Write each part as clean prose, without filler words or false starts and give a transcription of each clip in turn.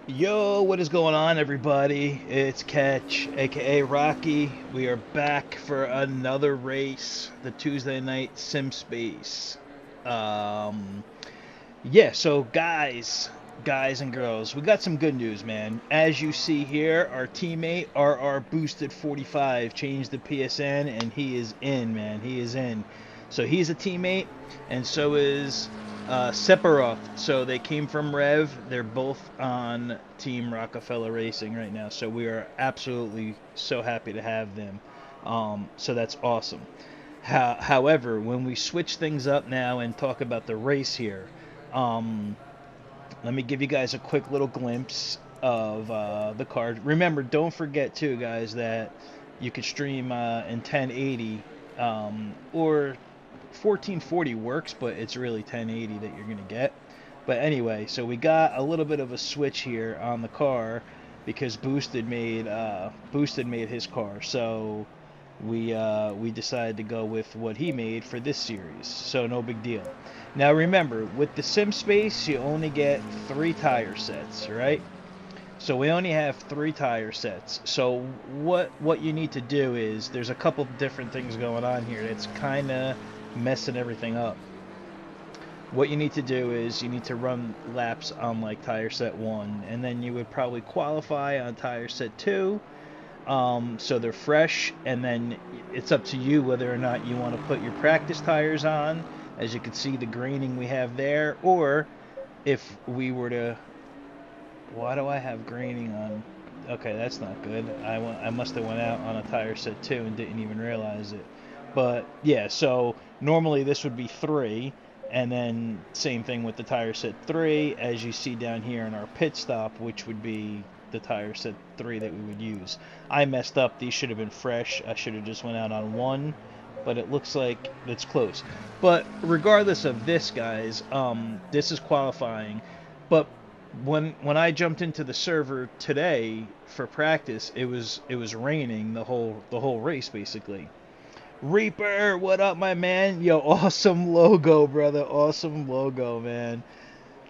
Yo, what is going on, everybody? It's Catch, aka Rocky. We are back for another race, the Tuesday night SimSpace. Um, yeah, so guys and girls, we got some good news, man. As you see here, our teammate, RR Boosted 45, changed the PSN, and he is in, man. He is in. So he's a teammate, and so is Sephiroth. So they came from Rev. They're both on Team Rockafella Racing right now. So we are absolutely so happy to have them. So that's awesome. However, when we switch things up now and talk about the race here, um, let me give you guys a quick little glimpse of the card. Remember, don't forget too, guys, that you could stream in 1080 or 1440 works, but it's really 1080 that you're gonna get. But anyway, so we got a little bit of a switch here on the car because Boosted made his car. So we decided to go with what he made for this series. So no big deal. Now remember, with the SimSpace, you only get 3 tire sets, right? So we only have 3 tire sets. So what you need to do is there's a couple different things going on here that's kind of messing everything up. What you need to do is you need to run laps on like tire set 1, and then you would probably qualify on tire set 2. So they're fresh, and then it's up to you whether or not you want to put your practice tires on. As you can see, the graining we have there, or if we were to, why do I have graining on? Okay, that's not good. I must have went out on a tire set 2 and didn't even realize it. But yeah, so normally this would be 3, and then same thing with the tire set 3, as you see down here in our pit stop, which would be the tire set 3 that we would use. I messed up. These should have been fresh. I should have just went out on 1, but it looks like it's close. But regardless of this, guys, this is qualifying. But when I jumped into the server today for practice, it was raining the whole race basically. Reaper, what up, my man? Yo, awesome logo, brother. Awesome logo, man.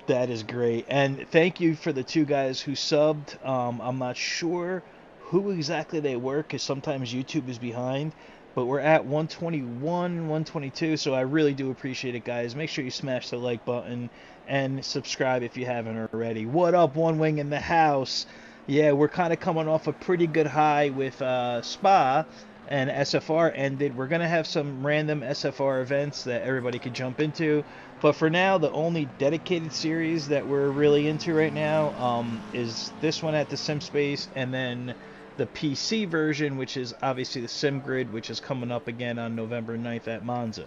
That is great. And thank you for the 2 guys who subbed. I'm not sure who exactly they were because sometimes YouTube is behind. But we're at 121, 122, so I really do appreciate it, guys. Make sure you smash the like button and subscribe if you haven't already. What up, One Wing in the house? Yeah, we're kind of coming off a pretty good high with Spa, and SFR ended. We're going to have some random SFR events that everybody could jump into. But for now, the only dedicated series that we're really into right now is this one at the SimSpace, and then the PC version, which is obviously the SimGrid, which is coming up again on November 9th at Monza.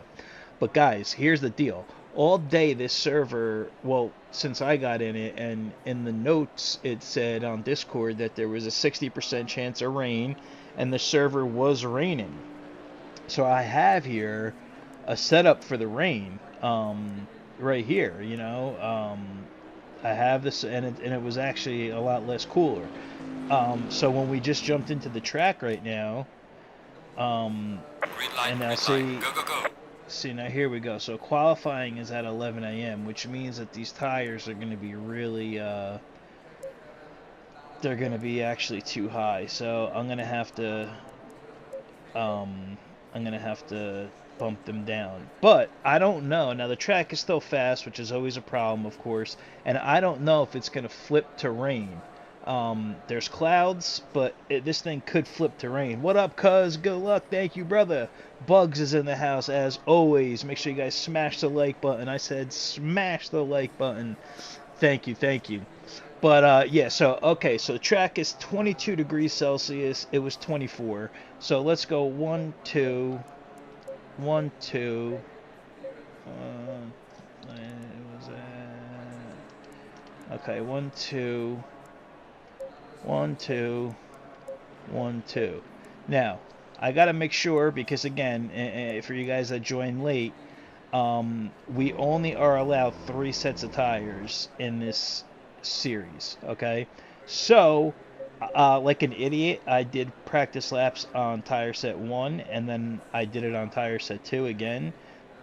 But guys, here's the deal. All day this server, well, since I got in it, and in the notes it said on Discord that there was a 60% chance of rain, and the server was raining. So I have here a setup for the rain, right here, I have this, and it was actually a lot less cooler. So when we just jumped into the track right now, and now see now here we go. So qualifying is at 11 a.m., which means that these tires are going to be really, they're going to be actually too high. So I'm going to have to, bump them down. But I don't know. Now the track is still fast, which is always a problem, of course, and I don't know if it's going to flip to rain. There's clouds, but this thing could flip to rain. What up, cuz? Good luck. Thank you, brother. Bugs is in the house, as always. Make sure you guys smash the like button. I said smash the like button. Thank you, thank you. But, yeah, so, okay, so the track is 22 degrees Celsius. It was 24. So let's go 1, 2, 1, 2. Okay, 1, 2. 1, 2, 1, 2. Now, I gotta make sure, because again, for you guys that join late, we only are allowed 3 sets of tires in this series, okay? So, like an idiot, I did practice laps on tire set 1, and then I did it on tire set 2 again,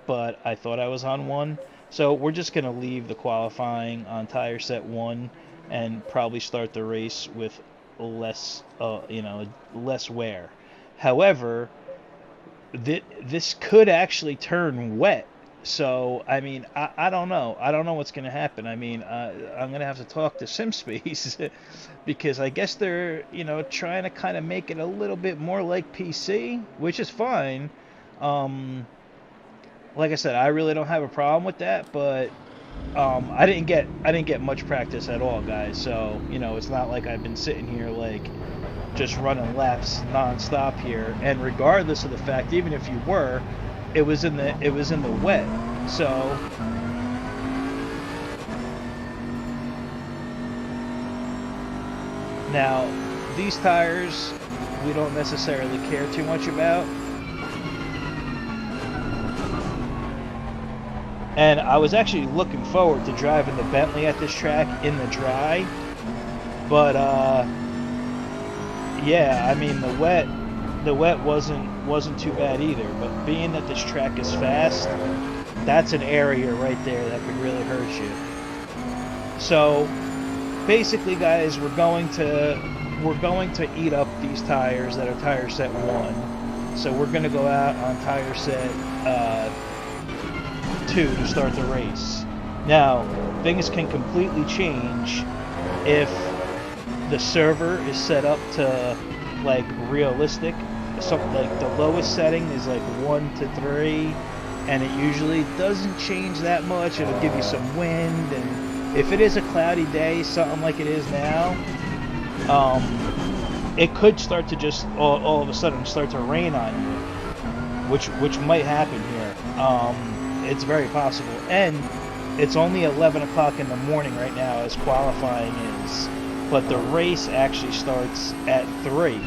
but I thought I was on 1. So we're just gonna leave the qualifying on tire set 1. and probably start the race with less, less wear. However, this could actually turn wet. So, I mean, I don't know. I don't know what's going to happen. I mean, I'm going to have to talk to SimSpace because I guess they're, trying to kind of make it a little bit more like PC, which is fine. Like I said, I really don't have a problem with that, but I didn't get much practice at all, guys. So, it's not like I've been sitting here like just running laps nonstop here. And regardless of the fact, even if you were, it was in the wet. So now these tires we don't necessarily care too much about. And I was actually looking forward to driving the Bentley at this track in the dry. But yeah, I mean the wet wasn't too bad either, but being that this track is fast, that's an area right there that could really hurt you. So basically, guys, we're going to eat up these tires that are tire set 1. So we're going to go out on tire set 2 to start the race. Now, things can completely change if the server is set up to like realistic. Something like the lowest setting is like 1 to 3, and it usually doesn't change that much. It'll give you some wind, and if it is a cloudy day, something like it is now, it could start to just all of a sudden start to rain on you, which might happen here. It's very possible, and it's only 11 o'clock in the morning right now as qualifying is, but the race actually starts at 3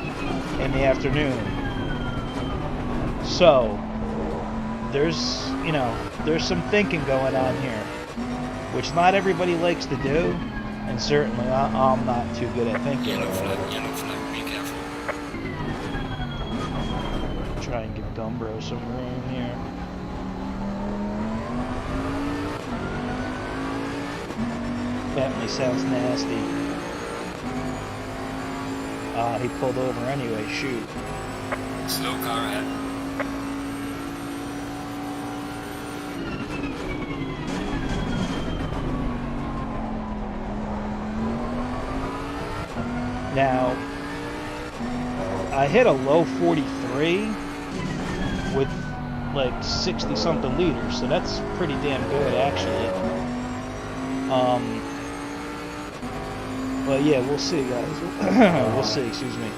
in the afternoon. So there's some thinking going on here, which not everybody likes to do, and certainly I'm not too good at thinking. Yellow flag, be careful. Try and give Gumbro some room here. Bentley sounds nasty. He pulled over anyway, shoot. Slow car ahead. Now, I hit a low 43 with like 60 something liters, so that's pretty damn good actually. But yeah, we'll see, guys. We'll see, excuse me.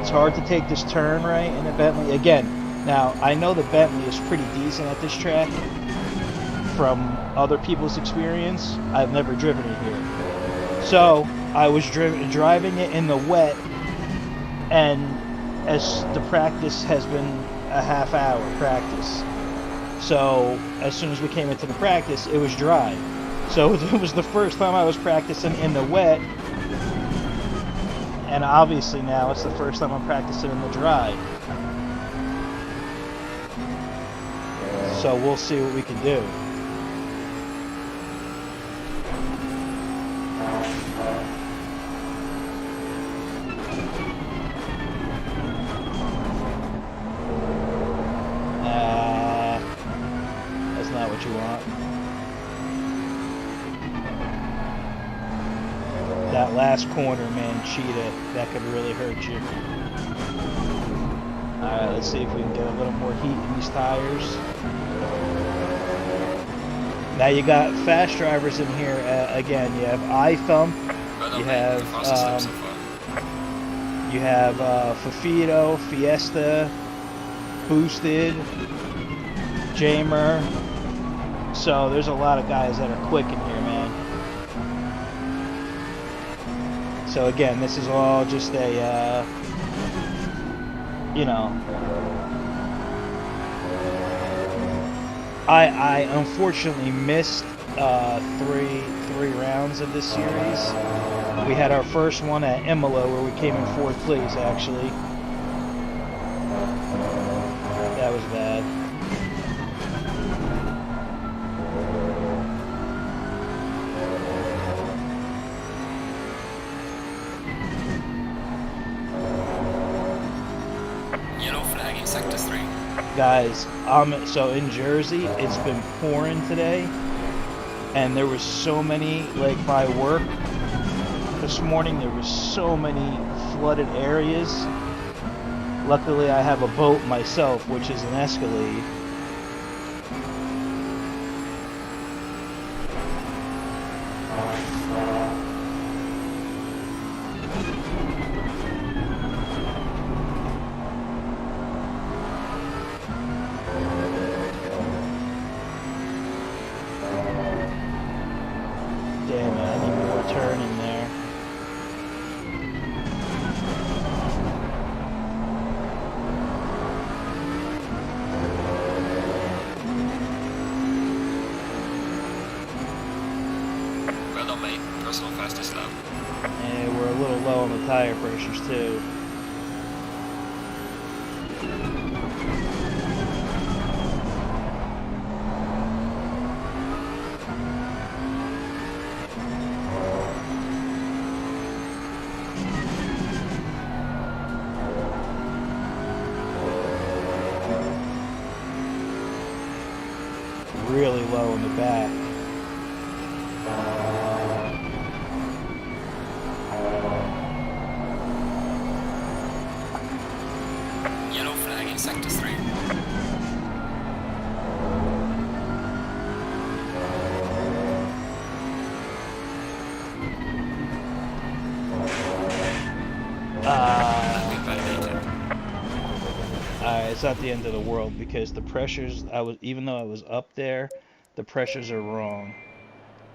It's hard to take this turn right in the Bentley. Again, now, I know the Bentley is pretty decent at this track from other people's experience. I've never driven it here. So, I was driving it in the wet, and as the practice has been a half-hour practice. So, as soon as we came into the practice, it was dry. So it was the first time I was practicing in the wet, and obviously now it's the first time I'm practicing in the dry. So we'll see what we can do. That's not what you want. That last corner, man, Cheetah, that could really hurt you. Alright, let's see if we can get a little more heat in these tires. Now you got fast drivers in here. Again, you have iThump, you have Fafito, Fiesta, Boosted, Jamer. So there's a lot of guys that are quick in here, man. So again, this is all just a, I unfortunately missed three rounds of this series. We had our first one at Imola where we came in 4th place, actually. That was bad. Guys, so in Jersey, it's been pouring today, and there was so many, like my work this morning, there was so many flooded areas. Luckily, I have a boat myself, which is an Escalade. Damn it, I need more turn in there. Well done, mate. Personal fastest lap. And we're a little low on the tire pressures too. Really low in the back. Yellow flag in sector 3. Nothing validated. It's not the end of the world because the pressures even though I was up there, the pressures are wrong.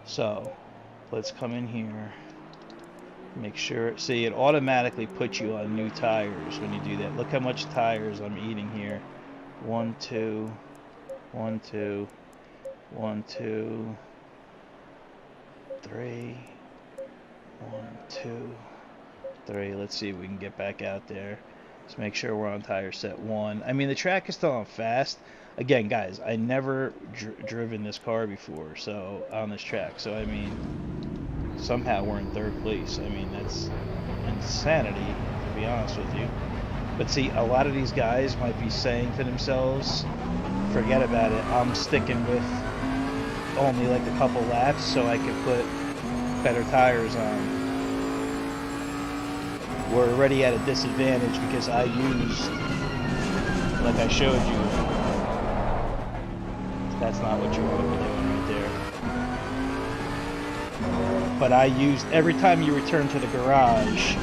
So let's come in here. Make sure, see, it automatically puts you on new tires when you do that. Look how much tires I'm eating here. 1, 2, 1, 2, 1, 2, 3, 1, 2, 3. Let's see if we can get back out there. Let's make sure we're on tire set 1. I mean, the track is still on fast. Again, guys, I never driven this car before, so on this track. So I mean, somehow we're in 3rd place. I mean, that's insanity, to be honest with you. But see, a lot of these guys might be saying to themselves, forget about it, I'm sticking with only like a couple laps so I can put better tires on. We're already at a disadvantage because I used, like I showed you, that's not what you want to be doing right there. But I used, every time you return to the garage,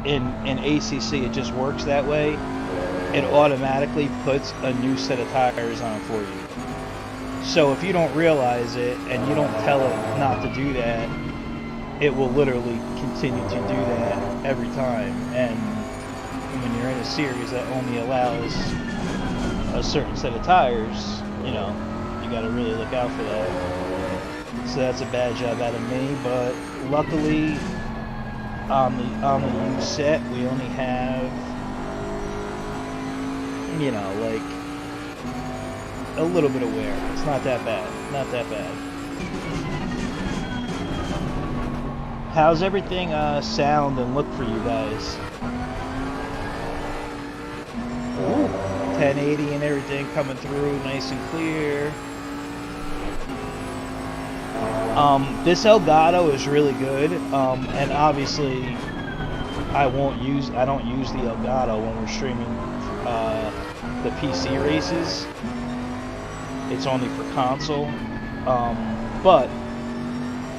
in ACC it just works that way. It automatically puts a new set of tires on for you. So if you don't realize it and you don't tell it not to do that, it will literally continue to do that every time. And when you're in a series that only allows a certain set of tires, you know, you got to really look out for that. So that's a bad job out of me, but luckily on the U set we only have, you know, like a little bit of wear. It's not that bad. Not that bad. How's everything sound and look for you guys? Ooh, 1080 and everything coming through nice and clear. This Elgato is really good, and obviously I don't use the Elgato when we're streaming the PC races. It's only for console, but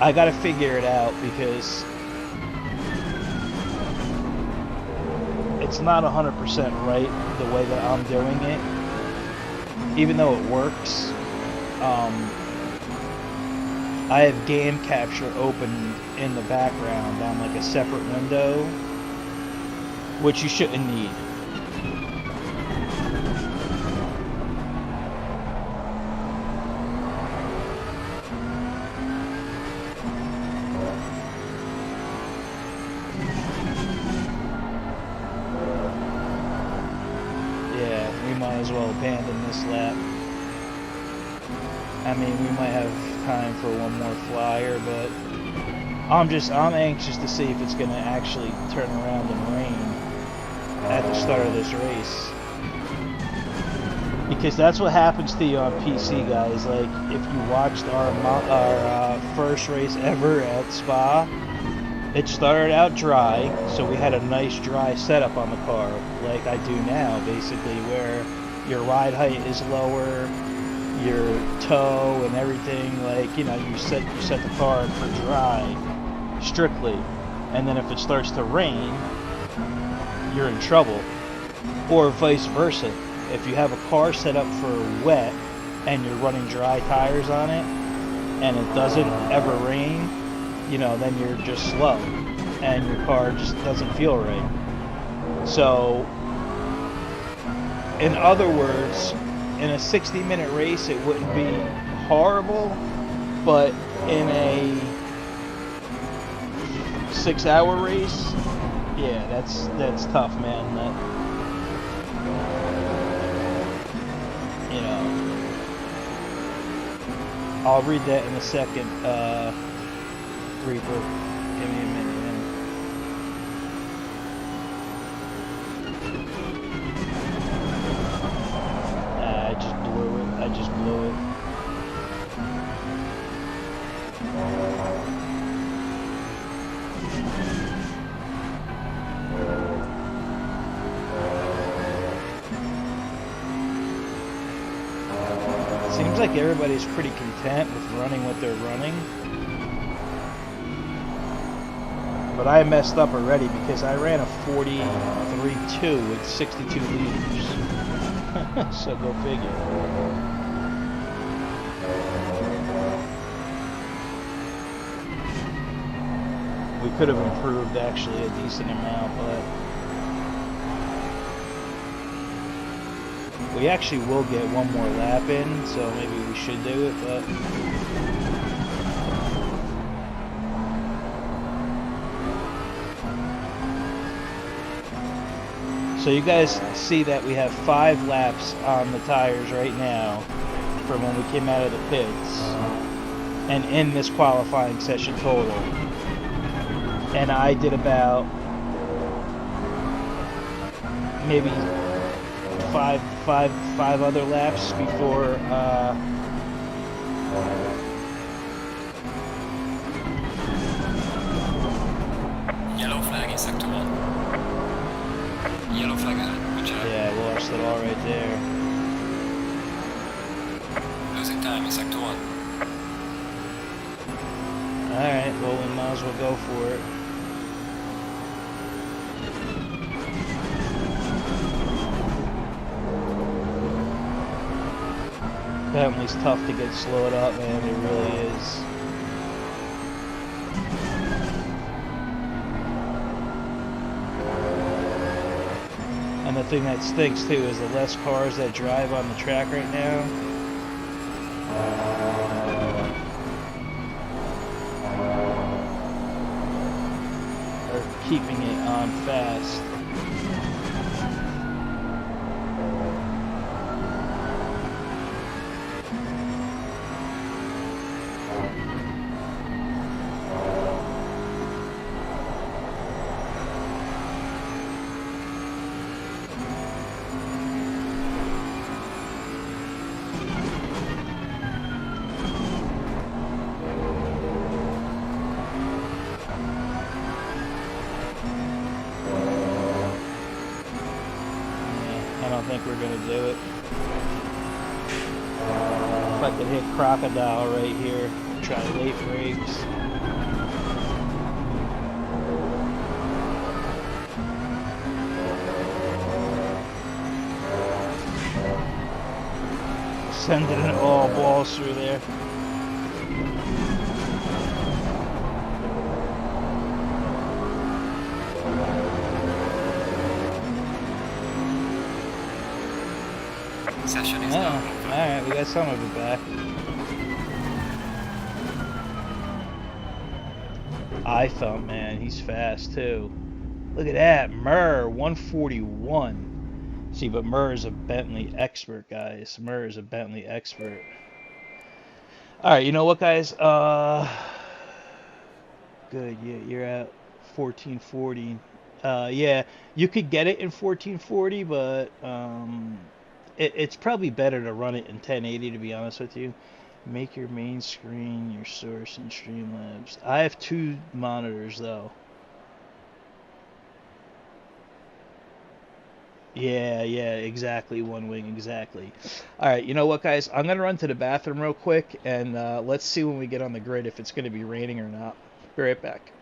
I gotta figure it out because it's not 100% right the way that I'm doing it, even though it works. I have game capture open in the background on like a separate window, which you shouldn't need. Yeah, we might as well abandon this lap. I mean, we might have time for one more flyer, but I'm anxious to see if it's going to actually turn around and rain at the start of this race. Because that's what happens to you on PC, guys. Like, if you watched our first race ever at Spa, it started out dry, so we had a nice dry setup on the car, like I do now, basically, where your ride height is lower, your toe and everything, like, you know, you set the car up for dry, strictly, and then if it starts to rain, you're in trouble, or vice versa. If you have a car set up for wet and you're running dry tires on it and it doesn't ever rain, you know, then you're just slow and your car just doesn't feel right. So, in other words, in a 60-minute race it wouldn't be horrible, but in a 6-hour race, yeah, that's tough, man. You know, I'll read that in a second, Reaper. Give me a minute, man. I just blew it. I just blew it. Seems like everybody's pretty content with running what they're running. But I messed up already because I ran a 43.2 with 62 liters. So go figure. We could have improved actually a decent amount, but we actually will get one more lap in, so maybe we should do it, but so you guys see that we have 5 laps on the tires right now from when we came out of the pits and in this qualifying session total. And I did about maybe five other laps before Yellow flag in sector 1. Yellow flag ahead. Good job. yeah, we lost it all right there. Losing time in sector 1. Alright, well we might as well go for it. Bentley's tough to get slowed up, man, it really is. And the thing that stinks too is the less cars that drive on the track right now. Are keeping it on fast. I don't think we're gonna do it. If I could hit Crocodile right here, try late brakes. Sending it all balls through there. Session is Oh, now. alright, we got some of it back. I thought, man, he's fast too. Look at that, Murr, 141. See, but Murr is a Bentley expert, guys. Murr is a Bentley expert. Alright, you know what, guys? Good, yeah, you're at 1440. Yeah, you could get it in 1440, but it's probably better to run it in 1080, to be honest with you. Make your main screen your source in Streamlabs. I have 2 monitors though. Yeah, yeah, exactly. One wing, exactly. All right, you know what, guys? I'm gonna run to the bathroom real quick, and let's see when we get on the grid if it's gonna be raining or not. Be right back.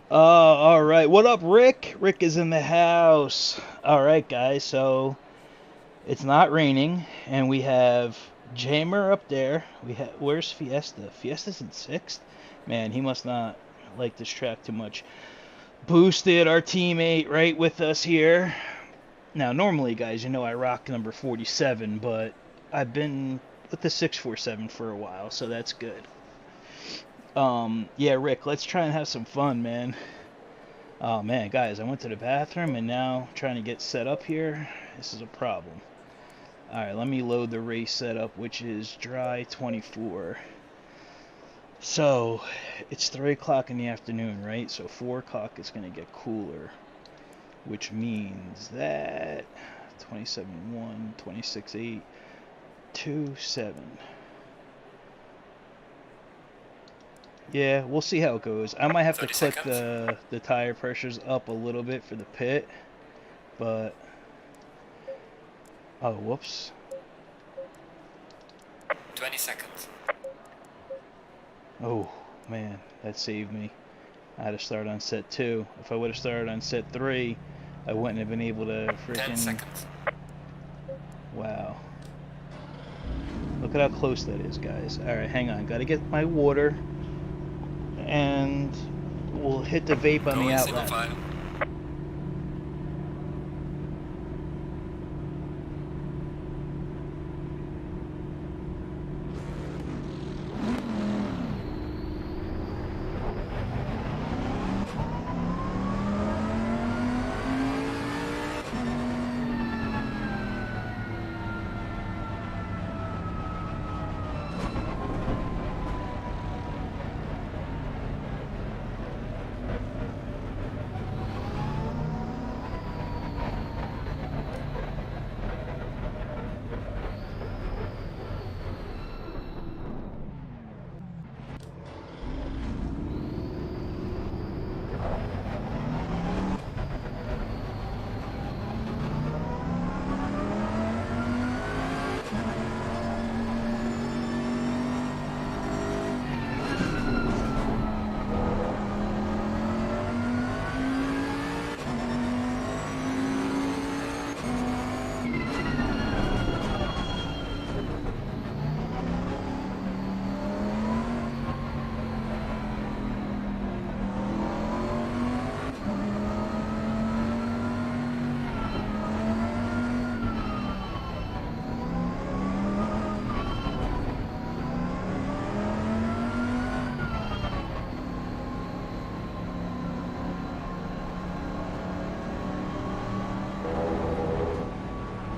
All right. What up, Rick? Rick is in the house. All right, guys. So it's not raining, and we have Jamer up there. Where's Fiesta? Fiesta's in 6th. Man, he must not like this track too much. Boosted, our teammate, right with us here. Now, normally, guys, you know I rock number 47, but I've been with the 647 for a while, so that's good. Yeah, Rick, let's try and have some fun, man. Oh man, guys, I went to the bathroom and now trying to get set up here. This is a problem. Alright, let me load the race setup, which is dry 24. So, it's 3 o'clock in the afternoon, right? So 4 o'clock is going to get cooler, which means that 27.1, 26.8, 2.7. Yeah, we'll see how it goes. I might have to 30 click seconds. the tire pressures up a little bit for the pit, but oh, whoops. 20 seconds. Oh, man, that saved me. I had to start on set 2. If I would have started on set 3, I wouldn't have been able to 10 freaking... seconds. Wow. Look at how close that is, guys. Alright, hang on. Gotta get my water. And we'll hit the vape on Go the in single outlap. file.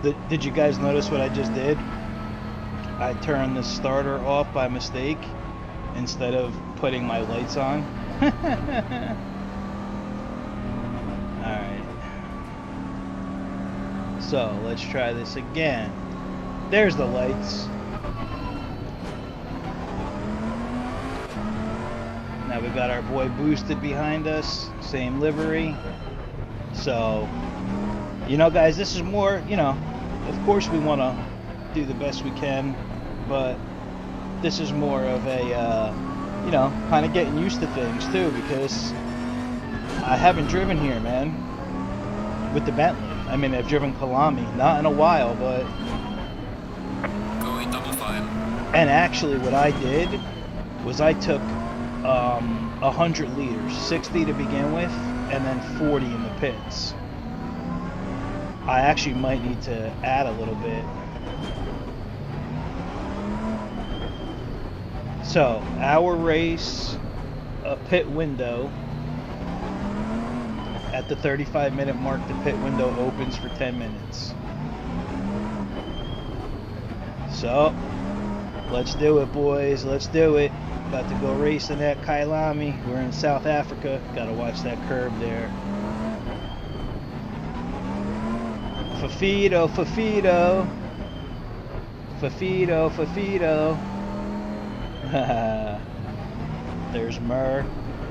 Did you guys notice what I just did? I turned the starter off by mistake instead of putting my lights on. Alright. So, let's try this again. There's the lights. Now we've got our boy Boosted behind us. Same livery. So, you know, guys, this is more, you know, of course we want to do the best we can, but this is more of a, you know, kind of getting used to things too, because I haven't driven here, man, with the Bentley. I mean, I've driven KYALAMI, not in a while, but... Going double file. And actually what I did was I took 100 liters, 60 to begin with, and then 40 in the pits. I actually might need to add a little bit. So, our race, a pit window. At the 35-minute mark, the pit window opens for 10 minutes. So, let's do it, boys. Let's do it. About to go racing at KYALAMI. We're in South Africa. Gotta watch that curb there. Fafito, Fafito. Fafito, Fafito. There's Murr.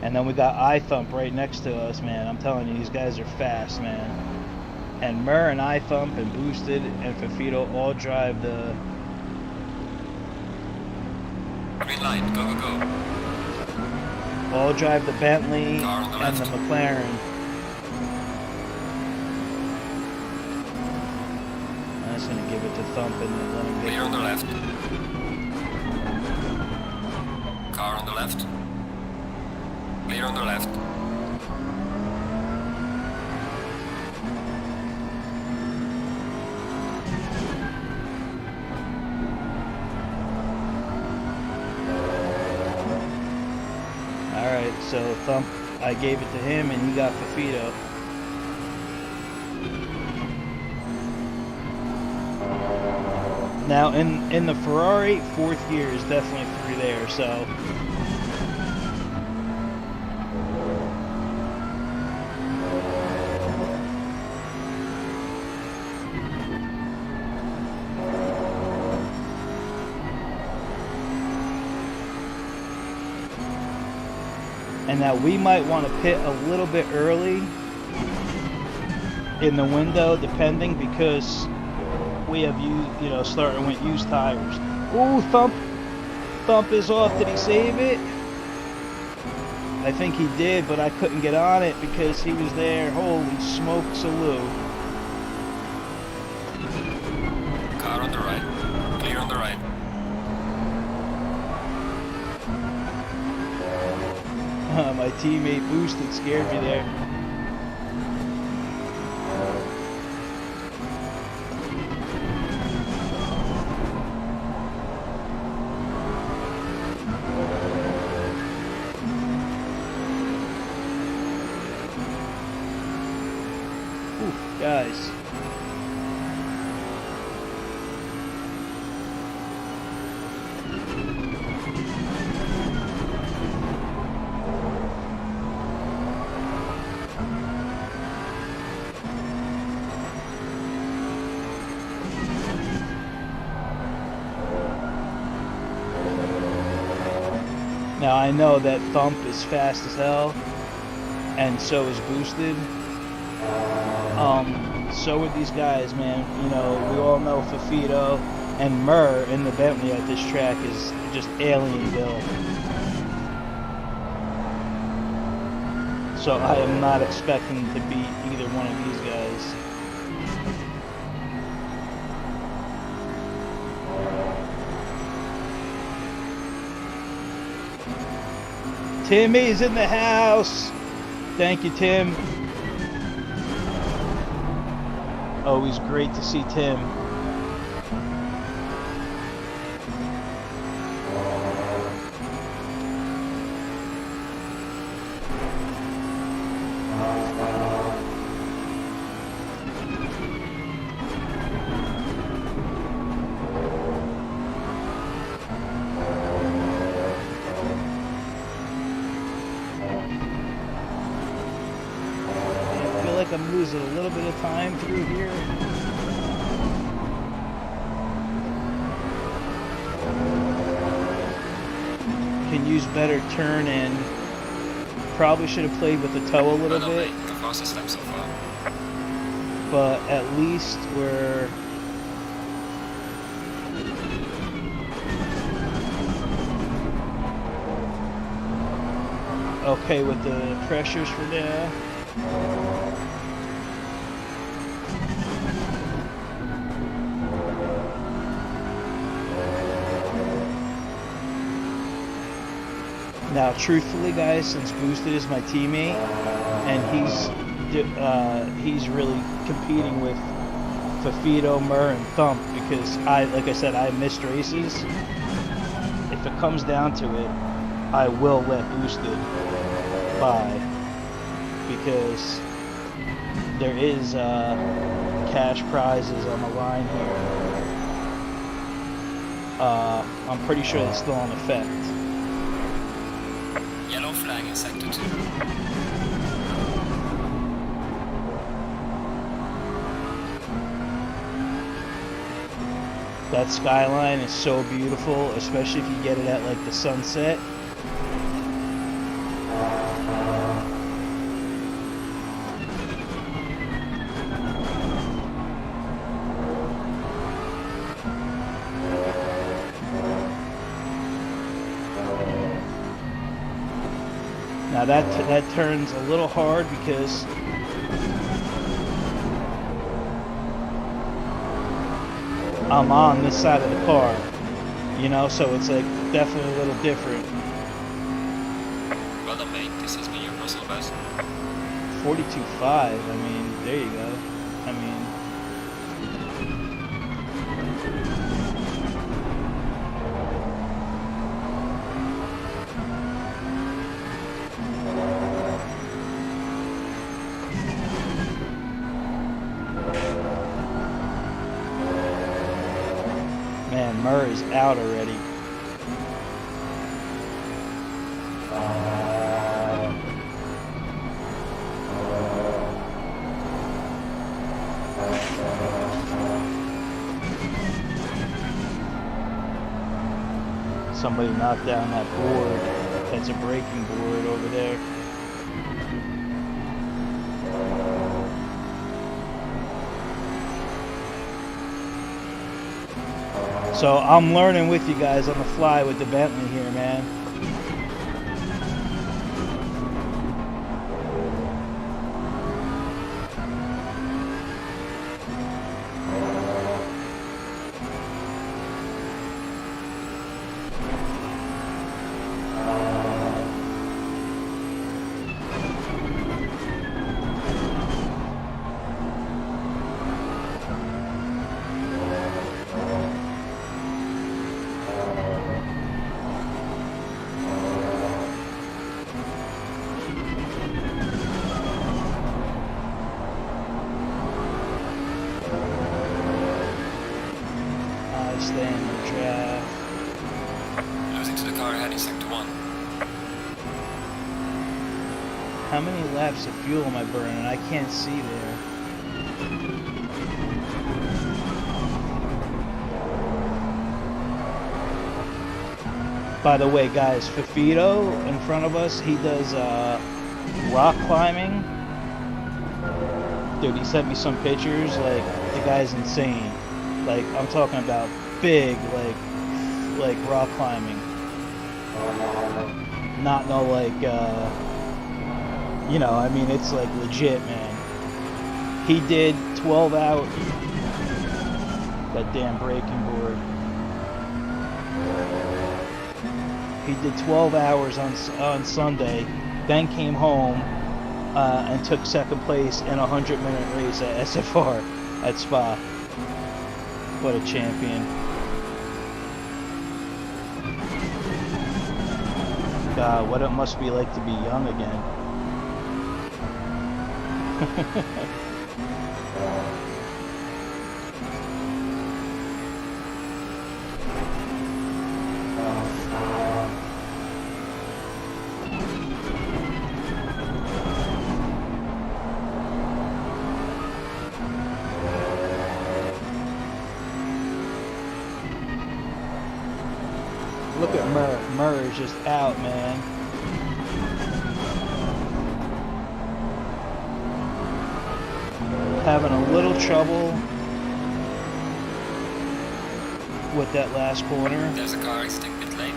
And then we got iThump right next to us, man. I'm telling you, these guys are fast, man. And Murr and iThump and Boosted and Fafito all drive the... Green light, go, go, go. All drive the Bentley Car on the and the left. McLaren. I'm just gonna give it to Thump and then let him get Clear on the left. Car on the left. Clear on the left. Alright, so Thump, I gave it to him and he got Fafito. Now in the Ferrari, 4th gear is definitely 3 there, so... And now we might want to pit a little bit early in the window, depending, because we have you know, starting with used tires. Ooh, Thump is off. Did he save it? I think he did, but I couldn't get on it because he was there. Holy smokes, Lou. Car on the right. Clear on the right. My teammate Boosted scared me there. Ooh, guys. Now I know that Thump is fast as hell, and so is Boosted. So are these guys, man. You know, we all know Fafito and Murr in the Bentley at this track is just alien build. So I am not expecting to beat either one of these guys. Timmy's in the house. Thank you, Tim. Always great to see Tim. I'm losing a little bit of time through here. Can use better turn in. Probably should have played with the toe a little bit. The fastest lap so far. But at least we're okay with the pressures for now. Now, truthfully, guys, since Boosted is my teammate, and he's really competing with Fafito, Murr, and Thump, because like I said, I missed races. If it comes down to it, I will let Boosted by, because there is cash prizes on the line here. I'm pretty sure it's still in effect. Yellow flag in sector 2. That skyline is so beautiful, especially if you get it at like the sunset. Now that turns a little hard because I'm on this side of the car, you know, so it's like definitely a little different. Well done, mate. This has been your personal best. 42.5. I mean, there you go. I mean, man, Murr is out already. Somebody knocked down that board. That's a braking board over there. So I'm learning with you guys on the fly with the Bentley here, man. Stay in the draft. Losing to the car ahead in sector 1. How many laps of fuel am I burning? I can't see there. By the way, guys, Fafito in front of us, he does rock climbing. Dude, he sent me some pictures. Like, the guy's insane. Like, I'm talking about big, like rock climbing. Not no like, you know, I mean, it's like legit, man. He did 12 hours. That damn braking board. He did 12 hours on Sunday, then came home and took second place in a 100-minute race at SFR at Spa. What a champion. God, what it must be like to be young again. Murr is just out, man. Having a little trouble with that last corner. There's a car exiting pit lane.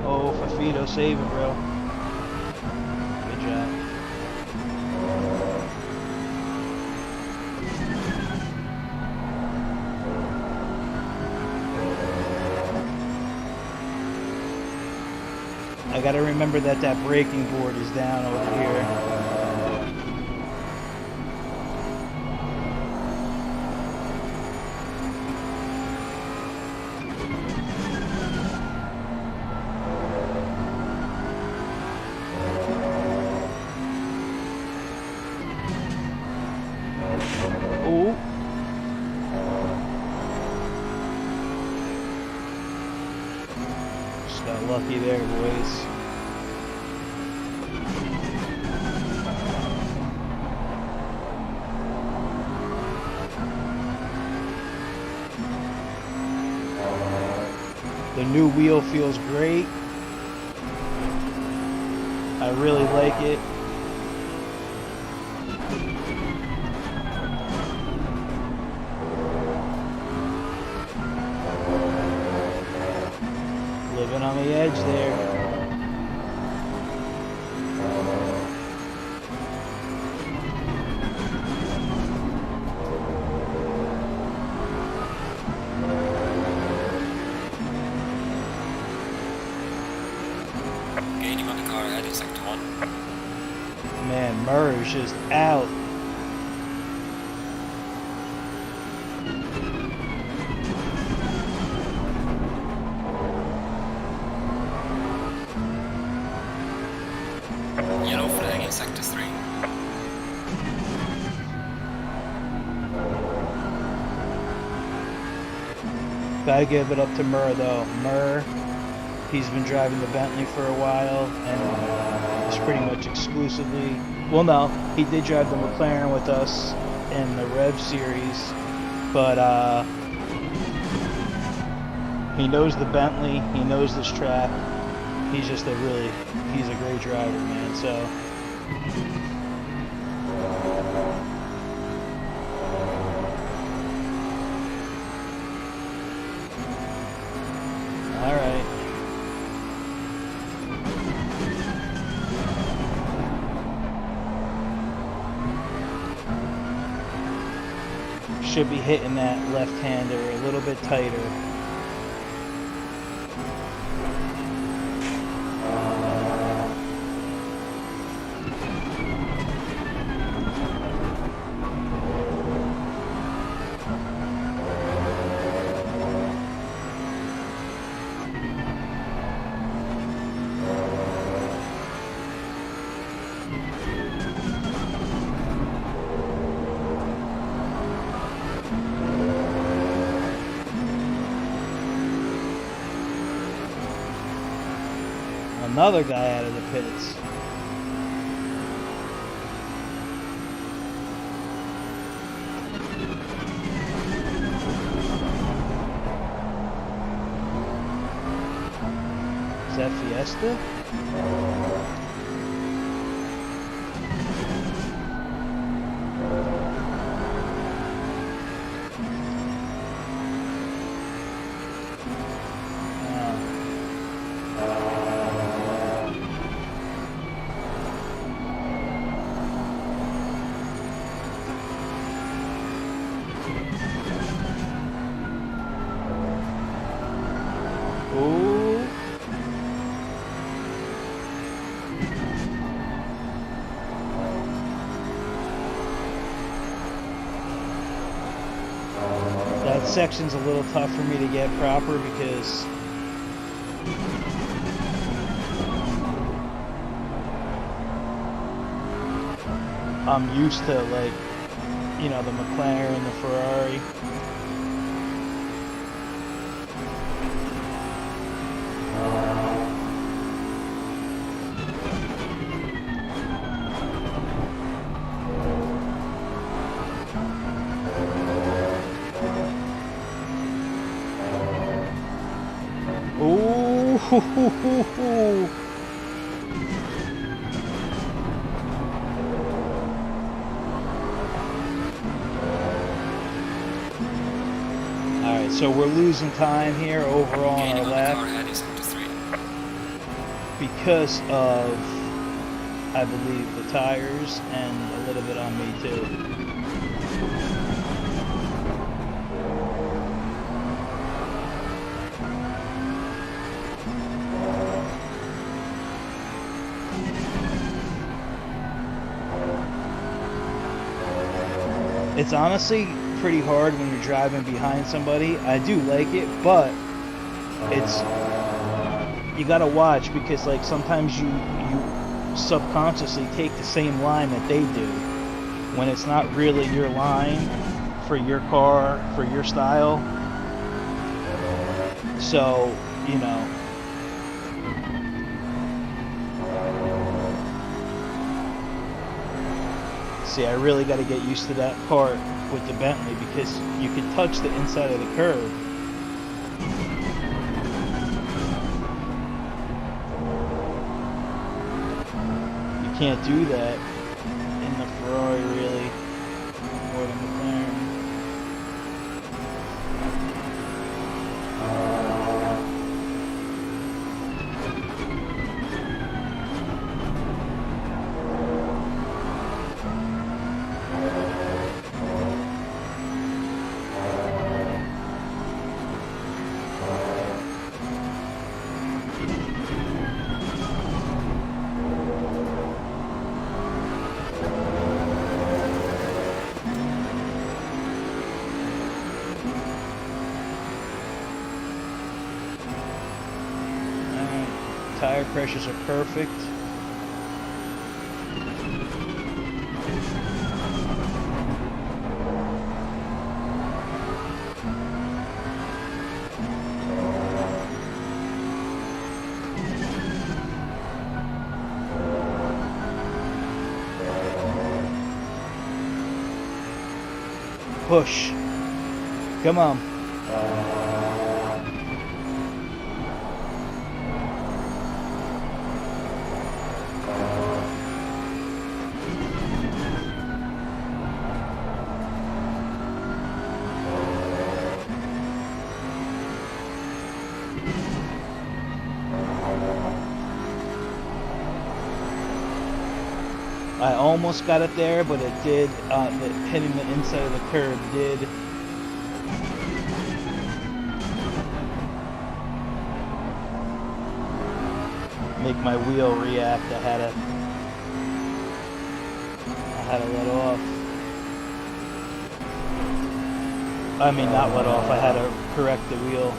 Oh, Fafito, save it, bro. Good job. I gotta remember that that braking board is down over here. Oh. Just got lucky there, boys. The new wheel feels great. I really like it. Living on the edge there. Gaining on the car ahead in sector 1. Man, Murray's just out. Yellow flag in sector 3. Gotta give it up to Murr though. Murr, he's been driving the Bentley for a while and it's pretty much exclusively, well no, he did drive the McLaren with us in the Rev series, but he knows the Bentley, he knows this track. He's just a great driver, man, so. Alright. Should be hitting that left-hander a little bit tighter. Another guy out of the pits. Is that Fiesta? Ooh. That section's a little tough for me to get proper because I'm used to, like, you know, the McLaren and the Ferrari. Hoo, hoo, hoo, hoo. Alright, so we're losing time here overall on our lap because of, I believe, the tires and a little bit on me too. It's honestly pretty hard when you're driving behind somebody. I do like it, but it's, you gotta watch, because like sometimes you subconsciously take the same line that they do when it's not really your line for your car, for your style. So, you know, see, I really got to get used to that part with the Bentley, because you can touch the inside of the curb. You can't do that in the Ferrari, really, or the McLaren. Tire pressures are perfect. Push. Come on. I almost got it there, but it did, hitting the inside of the curb did make my wheel react. I had to let off. I mean, not let off, I had to correct the wheel.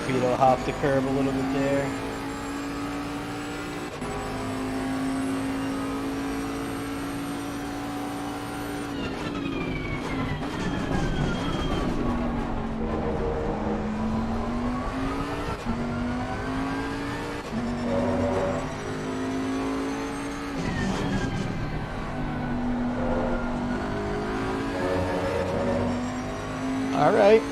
Feet will hop the curb a little bit there. All right.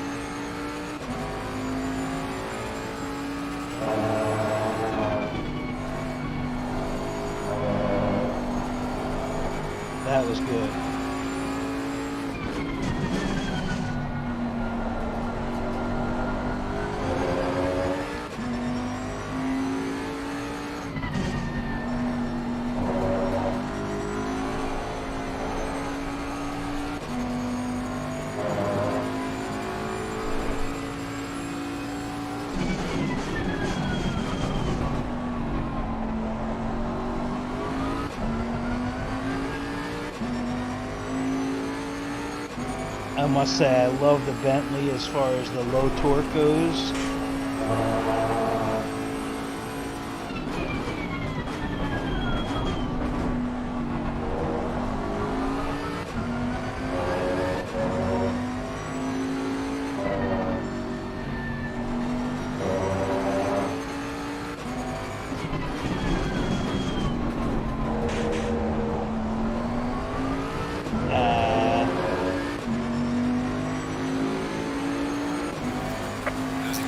That was good. I must say, I love the Bentley as far as the low torque goes.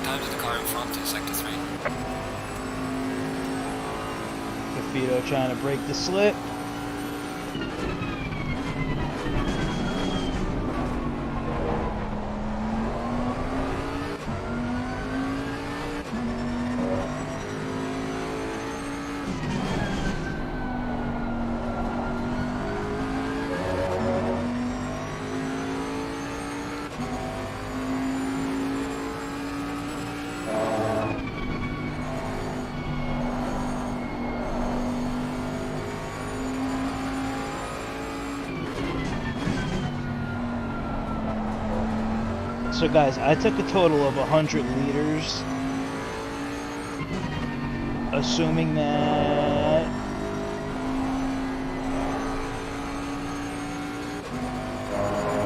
time to the car in front in sector 3. Fafito trying to break the slip. So guys, I took a total of 100 liters, assuming that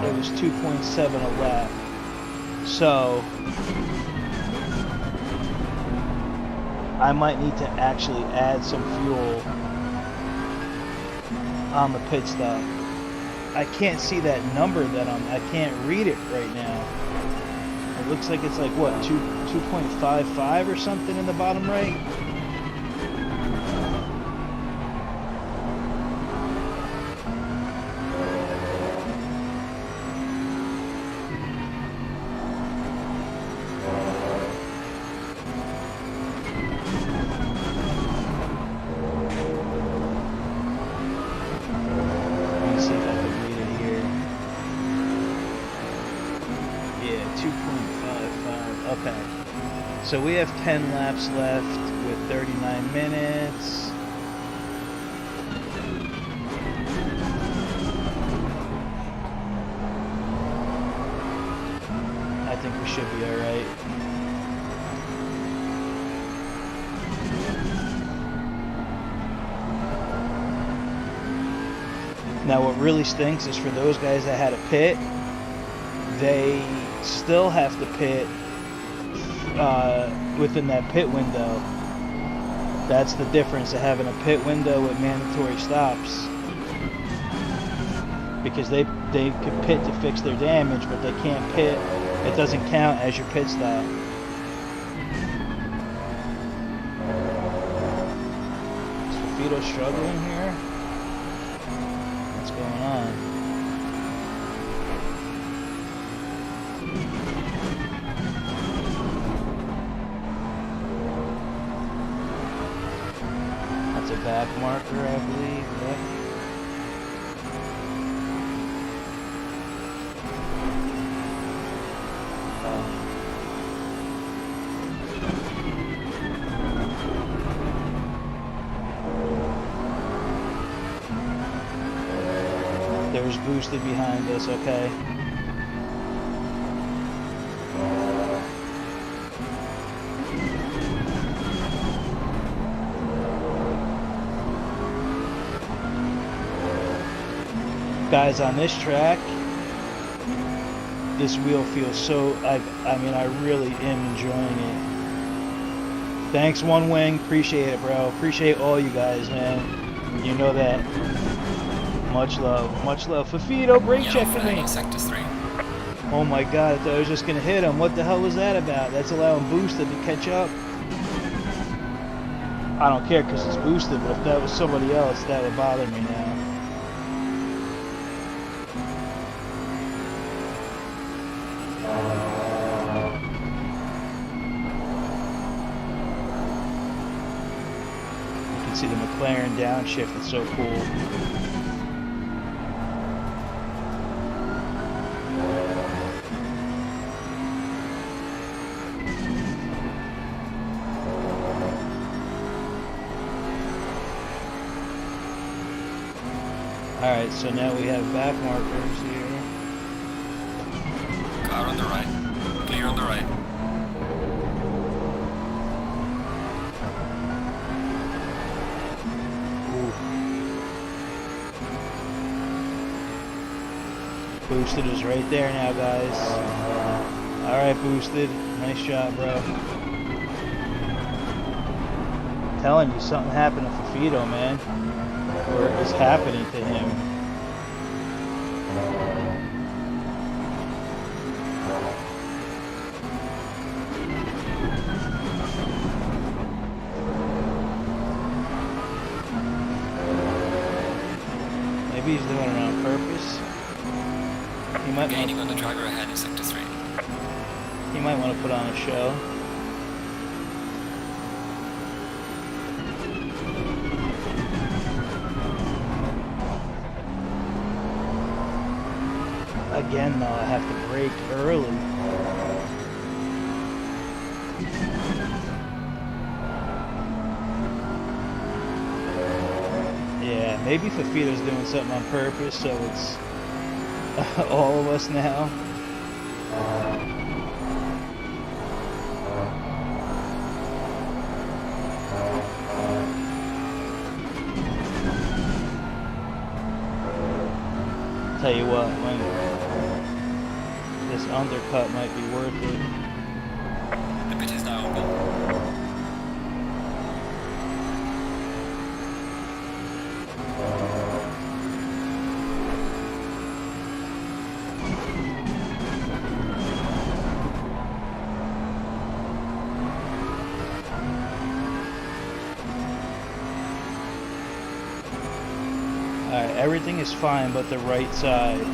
it was 2.7 a lap. So I might need to actually add some fuel on the pit stop. I can't see that number that I can't read it right now. It looks like it's like what, 2.55 or something in the bottom right. Let me see if I can read it here. Yeah, 2.55. Okay. So we have 10 laps left with 39 minutes. I think we should be alright. Now what really stinks is for those guys that had a pit, they still have to pit within that pit window. That's the difference of having a pit window with mandatory stops. Because they can pit to fix their damage, but they can't pit. It doesn't count as your pit stop. Is Fafito struggling here? What's going on? That's a back marker, I believe. Yep. There's boosted behind us, okay. Guys, on this track, this wheel feels so, I mean, I really am enjoying it. Thanks, One Wing. Appreciate it, bro. Appreciate all you guys, man. You know that. Much love. Much love. Fafito, brake checking me. Sector 3. Oh my god, I thought I was just going to hit him. What the hell was that about? That's allowing boosted to catch up. I don't care because it's boosted, but if that was somebody else, that would bother me now. See the McLaren downshift, it's so cool. Alright, so now we have back markers here. Car on the right. Clear on the right. Boosted is right there now, guys. Alright, Boosted. Nice job, bro. I'm telling you, something happened to Fafito, man. Or is happening to him. Maybe he's doing it on purpose. He might Gaining on the driver ahead in sector 3. He might want to put on a show. Again, though, I have to brake early. Yeah, maybe Fafita's doing something on purpose, so it's all of us now. Tell you what, when this undercut might be worth it. The pit is now open. Alright, everything is fine but the right side.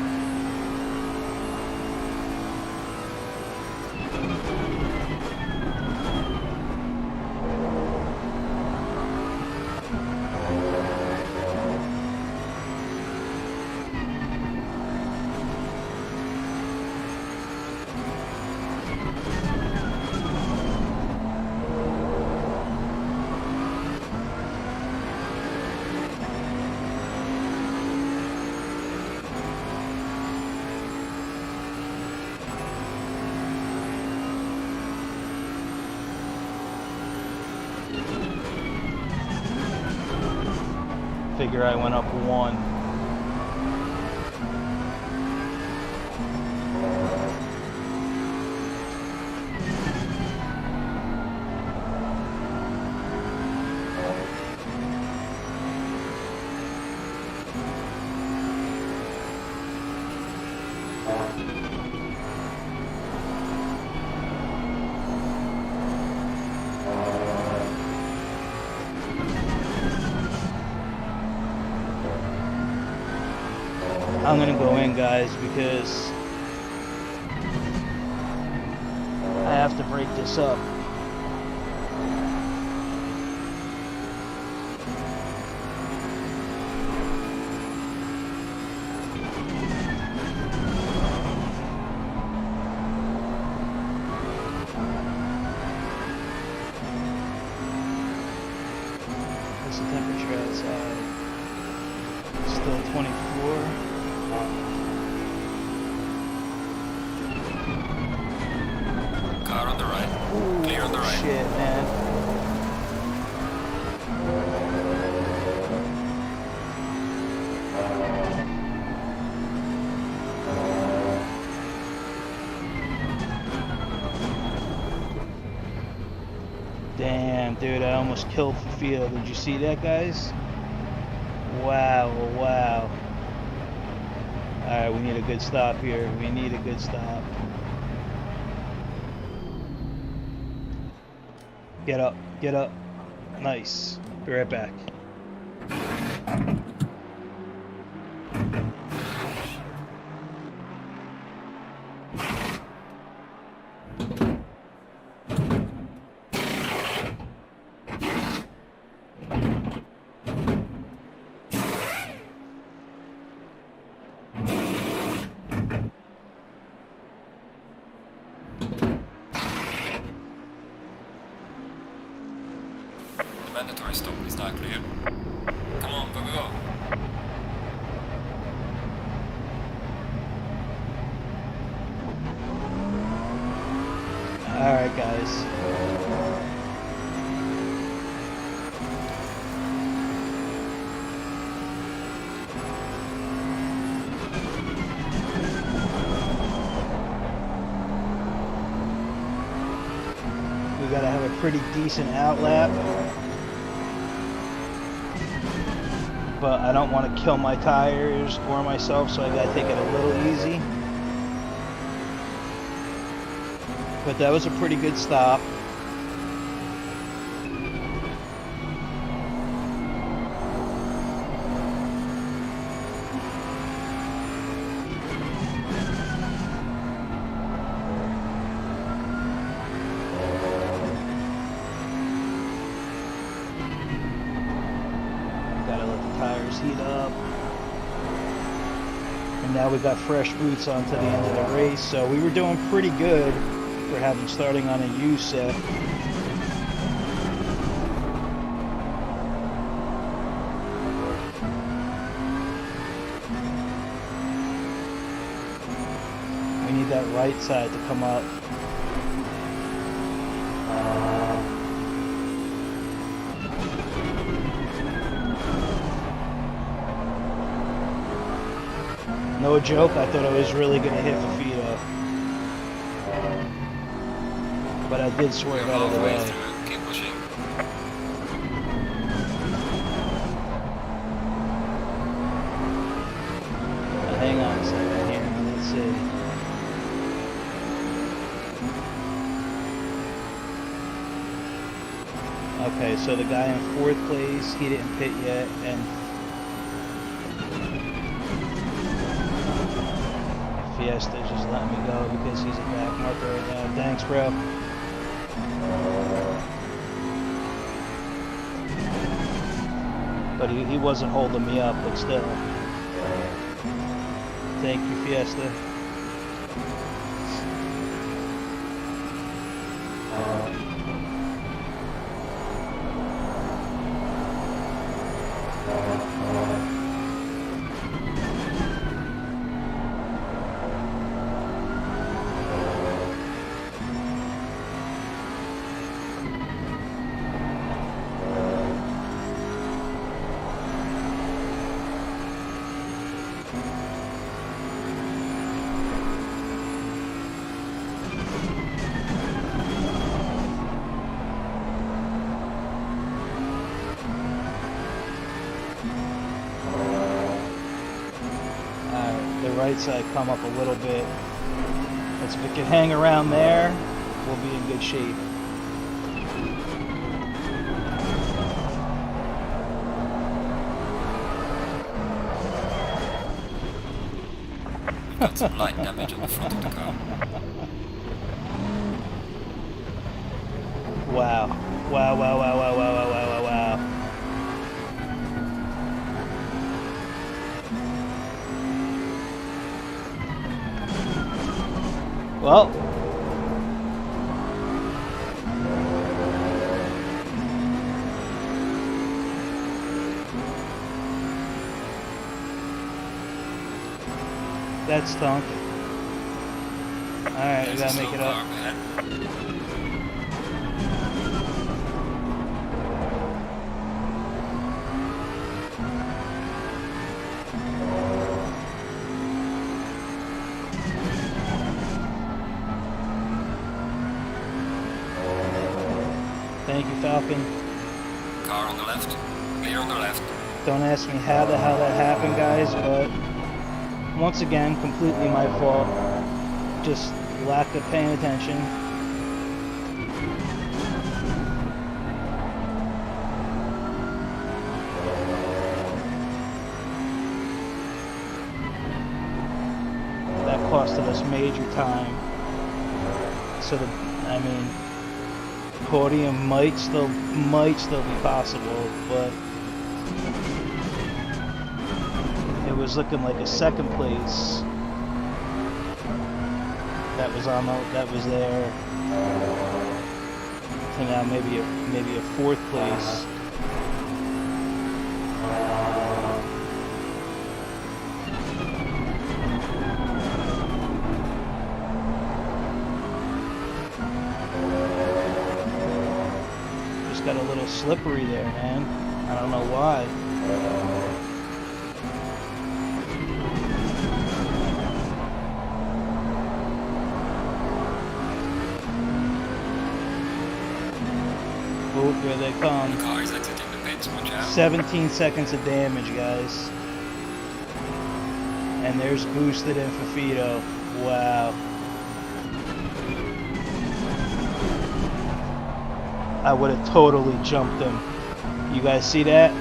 Figure I went up one. I'm gonna go in, guys, because I have to break this up. What's the temperature outside? Still 24. Car on the right. Clear on the right. Shit, man. Damn, dude, I almost killed Fafita. Did you see that, guys? Wow, wow. Alright, we need a good stop here. We need a good stop. Get up, get up. Nice. Be right back. Mandatory stop is now clear. Come on, go, go, go. Alright, guys. We gotta have a pretty decent outlap. But I don't want to kill my tires or myself, so I gotta take it a little easy. But that was a pretty good stop. tires heat up. And now we got fresh boots onto the end of the race, so we were doing pretty good for having starting on a U set. We need that right side to come up. No joke, I thought I was really going to hit Fafito. But I did swerve out of the way. Keep pushing. Now, hang on a second here, let's see. Okay, so the guy in 4th place, he didn't pit yet, and Fiesta just let me go because he's a back marker right now. Thanks, bro. But he wasn't holding me up, but still. Thank you, Fiesta. Right side come up a little bit. If it can hang around there, we'll be in good shape. We've got some light damage on the front of the car. Wow. Wow, wow, wow, wow, wow, wow, wow, wow. Well, that stunk. Alright, we gotta make it up. Thank you, Falcon. Car on the left. Clear on the left. Don't ask me how the hell that happened, guys, but once again, completely my fault. Just lack of paying attention. That costed us major time. So I mean, podium might still be possible, but it was looking like a 2nd place that was there. So now maybe a 4th place. Got a little slippery there, man. I don't know why. Oh, here they come. The car is exiting the pits, watch out. 17 seconds of damage, guys. And there's Boosted and Fafito. Wow. I would have totally jumped him. You guys see that?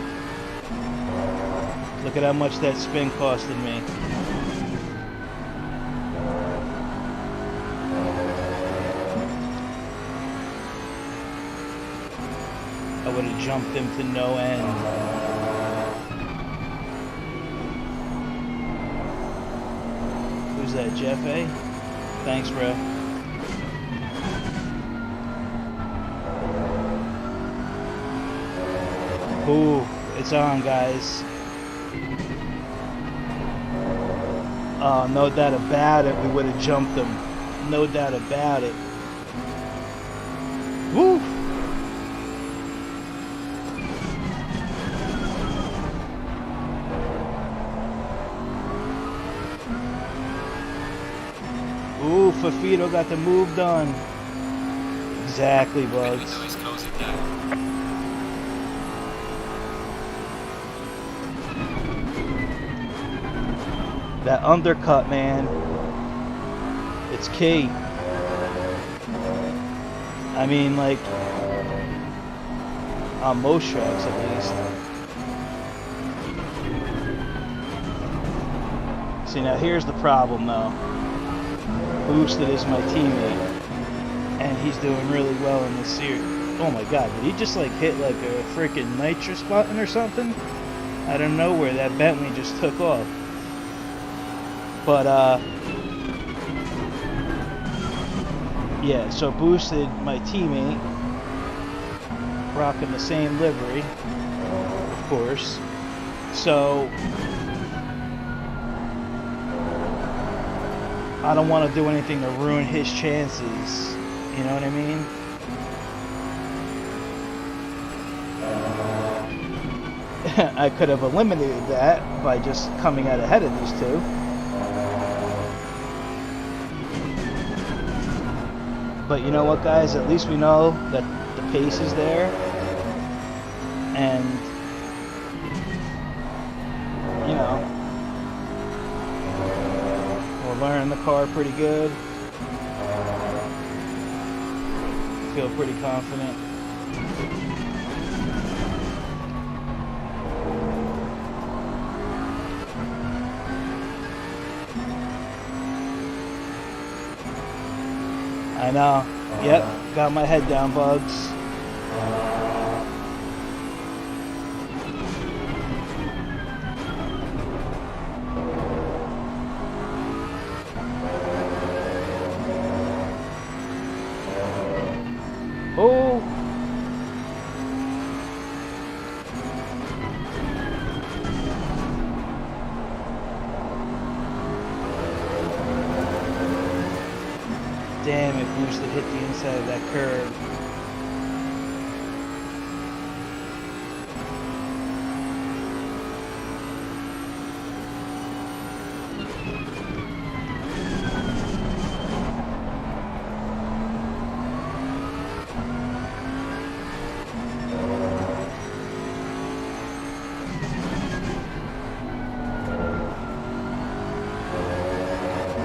Look at how much that spin costed me. I would have jumped him to no end. Who's that, Jeff A? Thanks, bro. Ooh, it's on, guys. Oh, no doubt about it, we would have jumped them. No doubt about it. Woo! Ooh, Fafito got the move done. Exactly, Bugs. Window is closing down. That undercut, man. It's key. I mean, like, on most tracks at least. See, now here's the problem, though. Boosted is my teammate, and he's doing really well in this series. Oh my god, did he just like hit like a freaking nitrous button or something? Out of nowhere, that Bentley just took off. But yeah, so Boosted, my teammate, rocking the same livery, of course. So I don't want to do anything to ruin his chances. You know what I mean? I could have eliminated that by just coming out ahead of these two. But you know what, guys? At least we know that the pace is there. And, you know, we're learning the car pretty good. Feel pretty confident. I know. Yep, got my head down, Bugs. Oh! Damn, it boosted, hit the inside of that curve.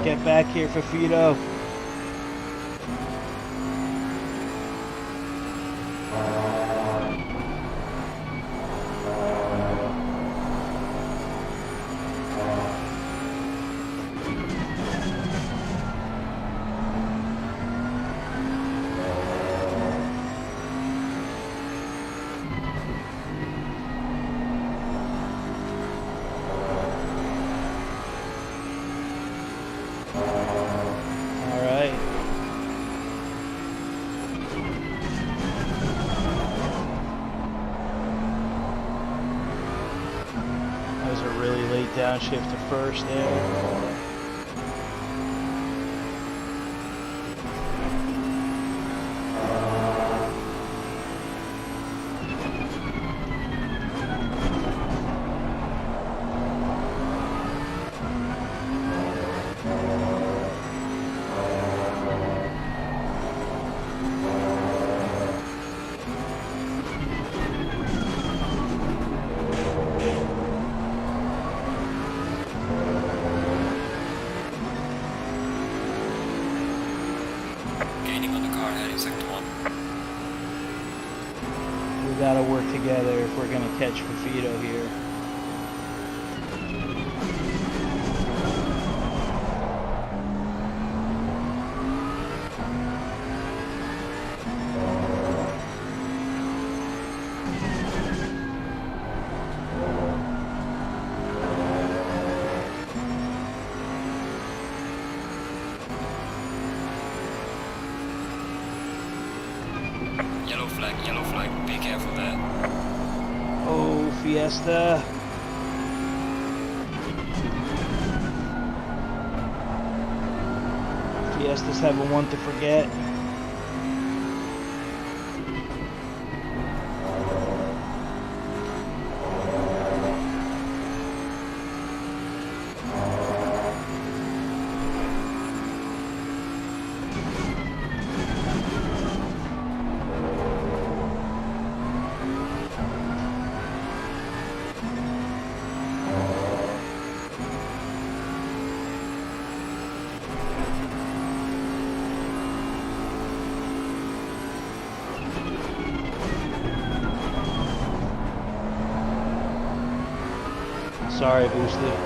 Get back here, Fafito. Downshift to first there. We gotta work together if we're gonna catch Fafito here. yellow flag, be careful there. Oh, Fiesta. Fiestas have a one to forget. Sorry, Boosted.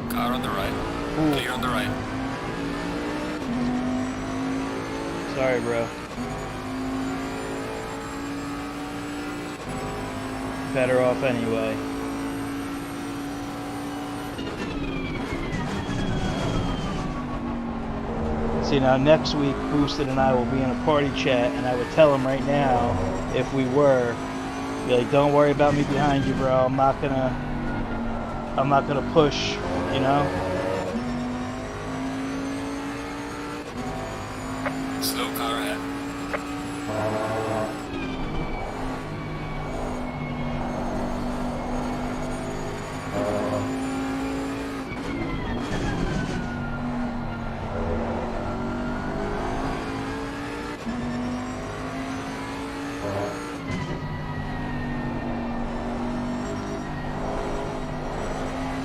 Car on the right. Ooh. Clear on the right. Sorry, bro. Better off anyway. See, now next week, Boosted and I will be in a party chat, and I would tell him right now, if we were, be like, don't worry about me behind you, bro. I'm not gonna push, you know? Slow car ahead.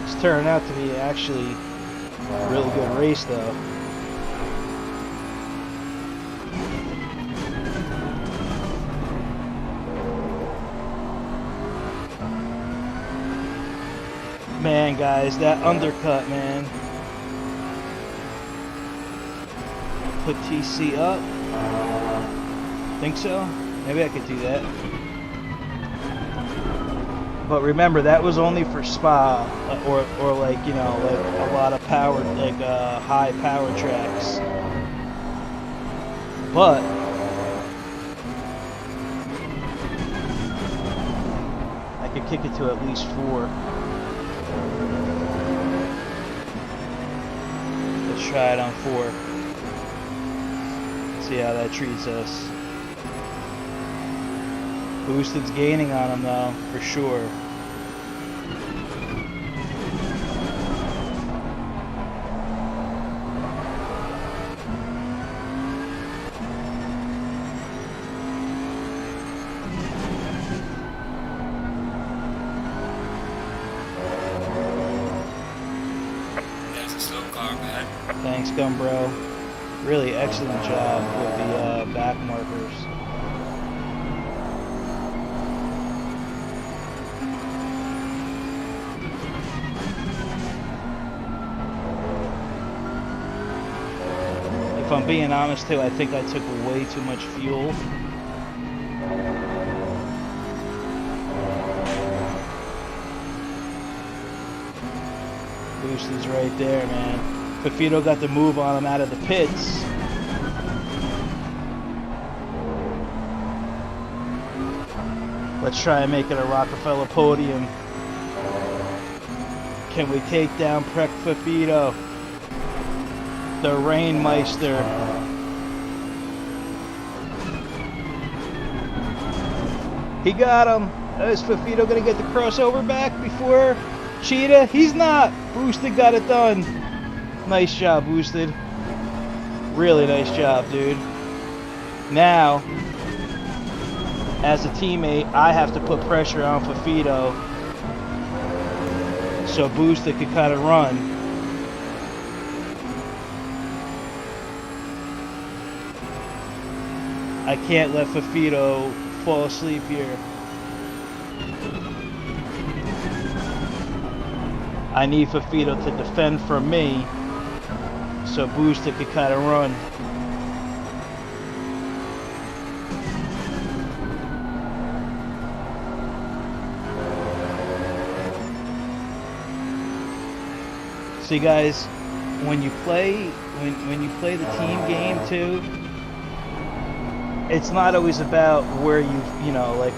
It's turned out to be actually a really good race, though. Man, guys, that undercut, man. Put TC up. Think so? Maybe I could do that. But remember, that was only for Spa, or like, you know, like a lot of power, like high power tracks. But I could kick it to at least 4. Let's try it on 4. See how that treats us. Boosted's gaining on him though, for sure. There's a slow car ahead. Thanks, Gumbro. Really excellent job with the back markers. If I'm being honest too, I think I took way too much fuel. Boosted's right there, man. Fafito got the move on him out of the pits. Let's try and make it a Rockafella podium. Can we take down Prek Fafito? The Rainmeister. He got him. Is Fafito gonna get the crossover back before Cheetah? He's not. Boosted got it done. Nice job, Boosted. Really nice job, dude. Now, as a teammate, I have to put pressure on Fafito so Boosted could kind of run. I can't let Fafito fall asleep here. I need Fafito to defend from me so Boosted could kind of run. See, guys, when you play the team game too, it's not always about where you know, like,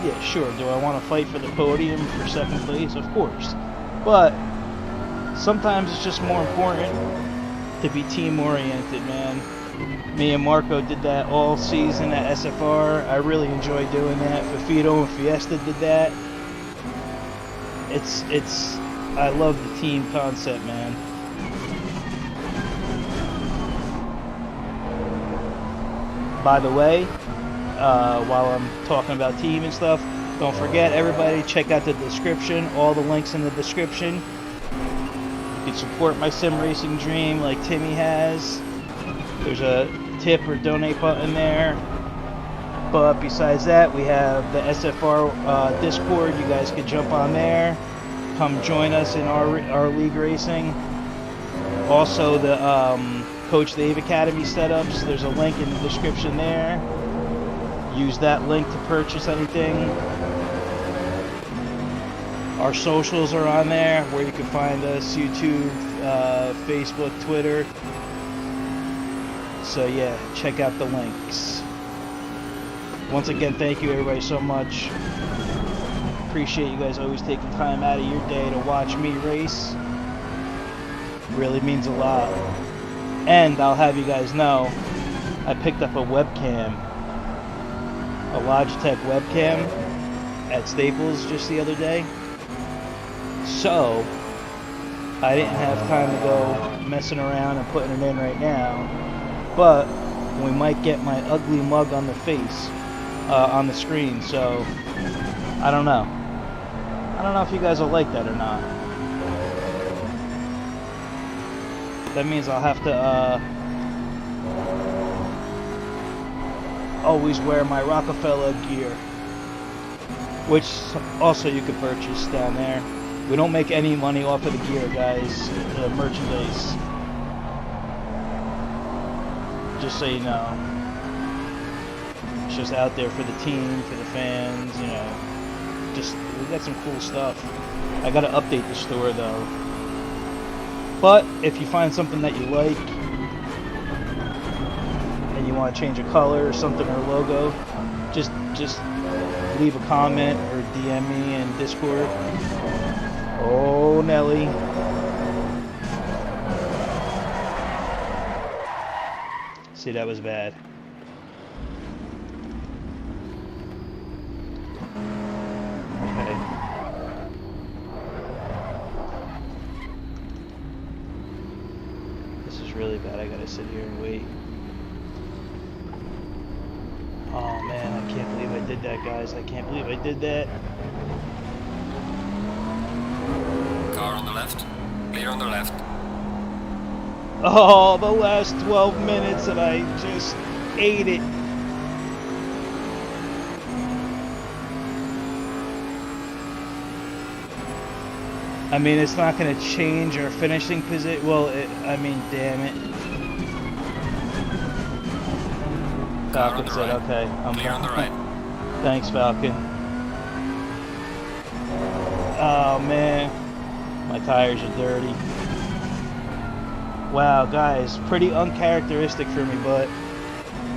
yeah, sure, do I want to fight for the podium for second place? Of course. But sometimes it's just more important to be team oriented, man. Me and Marco did that all season at SFR. I really enjoy doing that. Fafito and Fiesta did that. It's I love the team concept, man. By the way, while I'm talking about team and stuff, don't forget, everybody, check out the description. All the links in the description. You can support my sim racing dream like Timmy has. There's a tip or donate button there. But besides that, we have the SFR Discord. You guys can jump on there. Come join us in our league racing. Also, the Coach Dave Academy setups. There's a link in the description there. Use that link to purchase anything. Our socials are on there, where you can find us: YouTube, Facebook, Twitter. So yeah, check out the links. Once again, thank you everybody so much. Appreciate you guys always taking time out of your day to watch me race. Really means a lot. And I'll have you guys know, I picked up a webcam, a Logitech webcam at Staples just the other day. So I didn't have time to go messing around and putting it in right now. But we might get my ugly mug on the face, on the screen. So I don't know. I don't know if you guys will like that or not. That means I'll have to always wear my Rockafella gear, which also you can purchase down there. We don't make any money off of the gear, guys, the merchandise. Just so you know. It's just out there for the team, for the fans, you know. Just, we got some cool stuff. I gotta update the store though. But if you find something that you like and you want to change a color or something or logo, just leave a comment or DM me in Discord. Oh, Nelly. See, that was bad. Okay. This is really bad. I gotta sit here and wait. Oh man, I can't believe I did that, guys. I can't believe I did that. Car on the left. Clear on the left. Oh, the last 12 minutes and I just ate it. I mean, it's not going to change our finishing position. Well, I mean, damn it. Falcon said, right. okay. I'm Clear on the right. Thanks, Falcon. Oh, man. My tires are dirty. Wow, guys, pretty uncharacteristic for me, but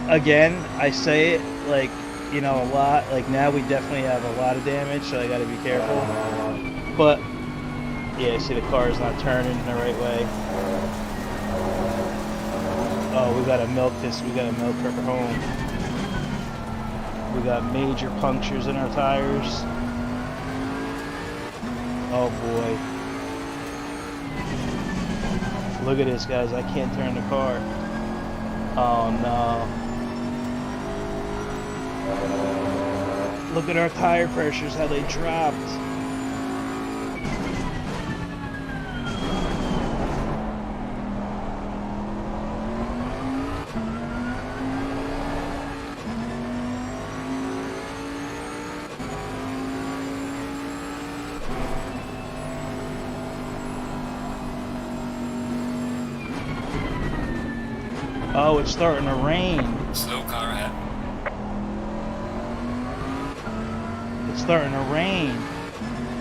again, I say it like, you know, a lot. Like, now we definitely have a lot of damage, so I gotta be careful. But yeah, see, the car is not turning the right way. Oh, we gotta milk this. We gotta milk her home. We got major punctures in our tires. Oh boy. Look at this, guys. I can't turn the car. Oh no. Look at our tire pressures, how they dropped. Oh, it's starting to rain. Slow car ahead. It's starting to rain.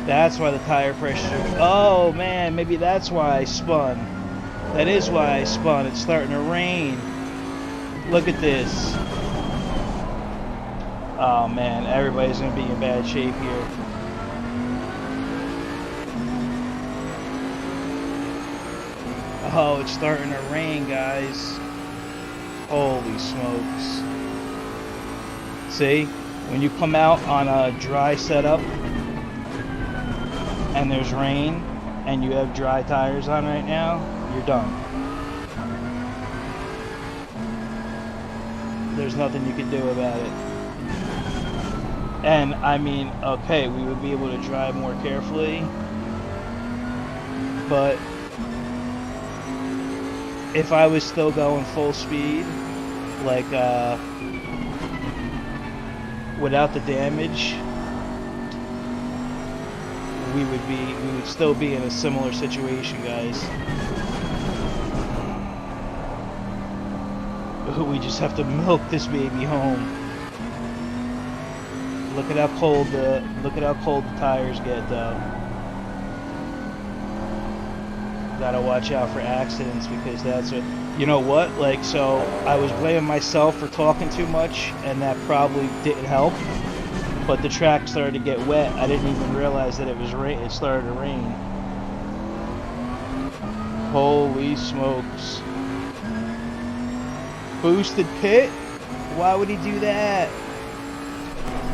That's why the tire pressure. Oh man, maybe that's why I spun. That is why I spun. It's starting to rain. Look at this. Oh man, everybody's gonna be in bad shape here. Oh, it's starting to rain, guys. Holy smokes. See, when you come out on a dry setup and there's rain and you have dry tires on right now, you're done. There's nothing you can do about it. And I mean, okay, we would be able to drive more carefully, but if I was still going full speed, like without the damage, we would still be in a similar situation, guys. We just have to milk this baby home. Look at how cold the tires get, though. Gotta watch out for accidents, because that's what, you know what, like, so I was blaming myself for talking too much, and that probably didn't help, but the track started to get wet. I didn't even realize that it started to rain. Holy smokes. Boosted pit? Why would he do that?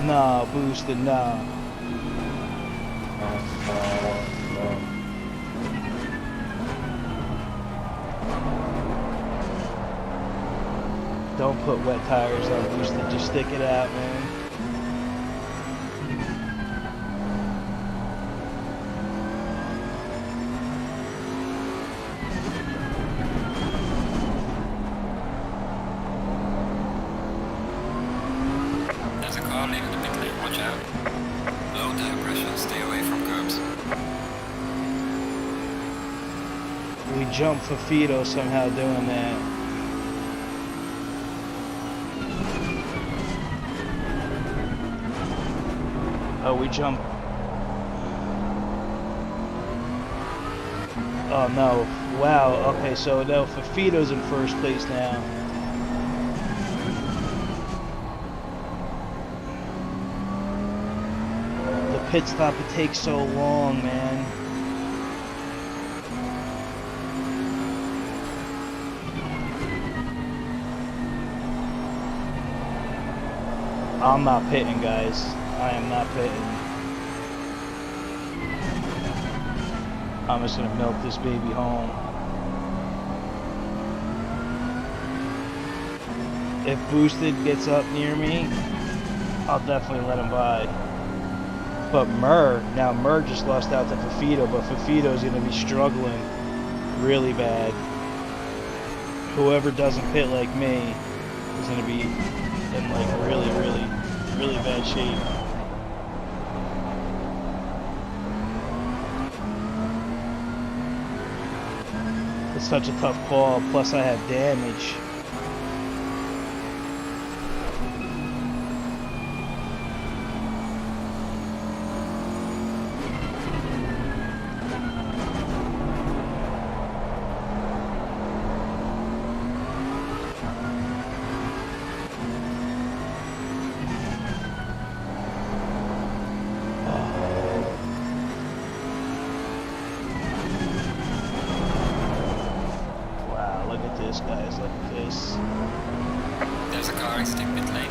Nah, boosted, nah. Don't put wet tires on boosted, just stick it out, man. There's a car leaving the pit lane, watch out. Low tire pressure, stay away from curbs. We jumped Fafito somehow doing that. Oh, we jumped. Oh no. Wow. Okay, so now Fafito's in first place now. The pit stop, it takes so long, man. I'm not pitting, guys. I am not pitting. I'm just gonna milk this baby home. If Boosted gets up near me, I'll definitely let him by. But Mur just lost out to Fafito, but Fafito's gonna be struggling really bad. Whoever doesn't pit like me is gonna be in like really bad shape. It's such a tough call, plus I have damage. Guys, look at this. There's a car exiting pit lane.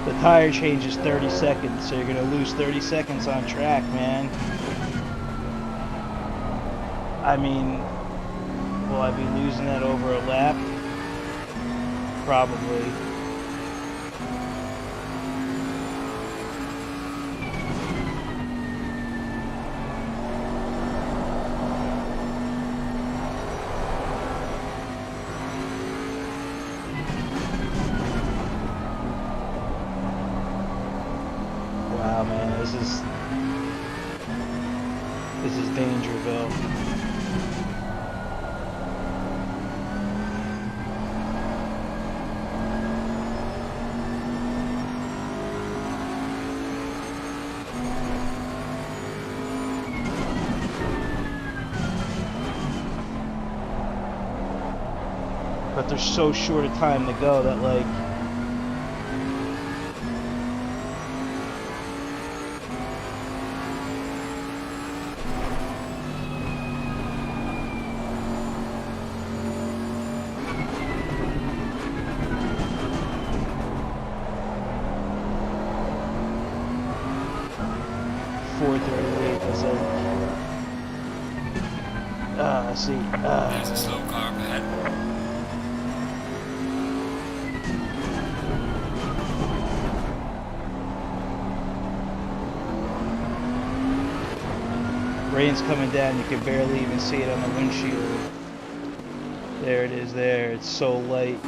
The tire change is 30 seconds, so you're going to lose 30 seconds on track, man. I mean, will I be losing that over a lap? Probably. This is Dangerville. But there's so short a time to go that, like, is like, see, There's a slow car up ahead. rain's coming down, you can barely even see it on the windshield. There it is there, it's so light.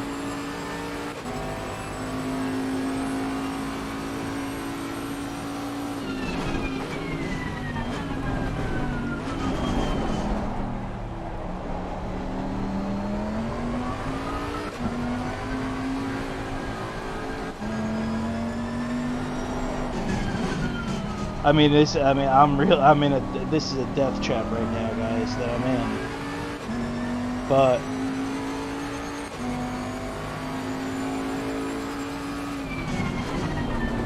I mean, this is a death trap right now, guys, that I'm in. But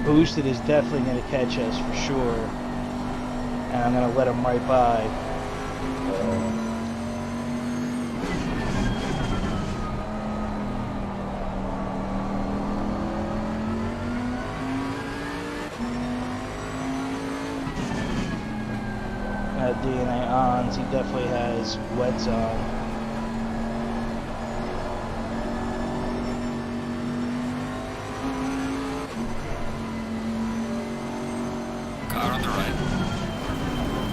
Boosted is definitely going to catch us for sure. And I'm going to let him right by. DNA ons, he definitely has wets on. Car on the right.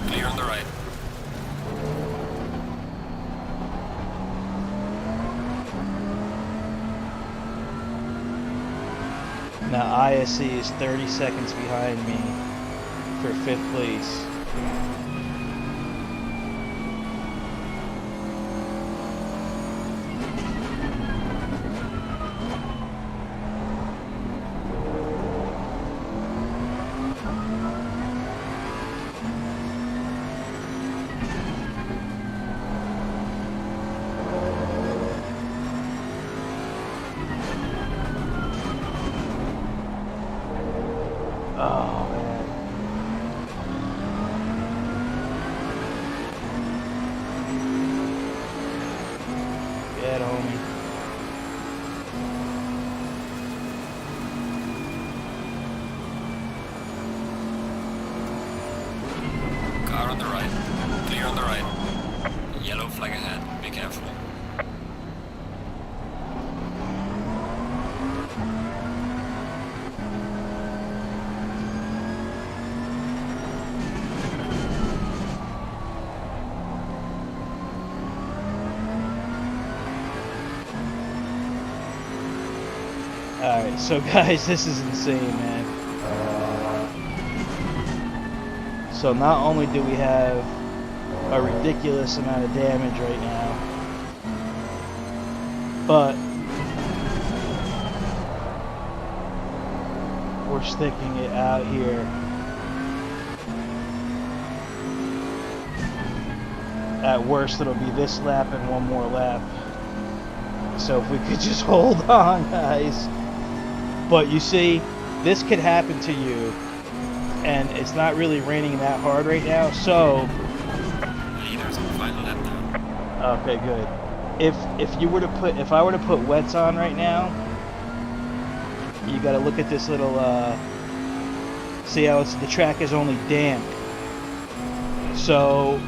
Clear on the right. Now ISC is 30 seconds behind me for 5th place. Oh man. Yeah, homie. Car on the right. Clear on the right. Yellow flag ahead. Be careful. Alright, so guys, this is insane, man. So not only do we have a ridiculous amount of damage right now, but we're sticking it out here. At worst, it'll be this lap and one more lap. So if we could just hold on, guys. But you see, this could happen to you, and it's not really raining that hard right now, so... Leaders on final lap now. Okay, good. If I were to put wets on right now, you gotta look at this little, see how the track is only damp. So,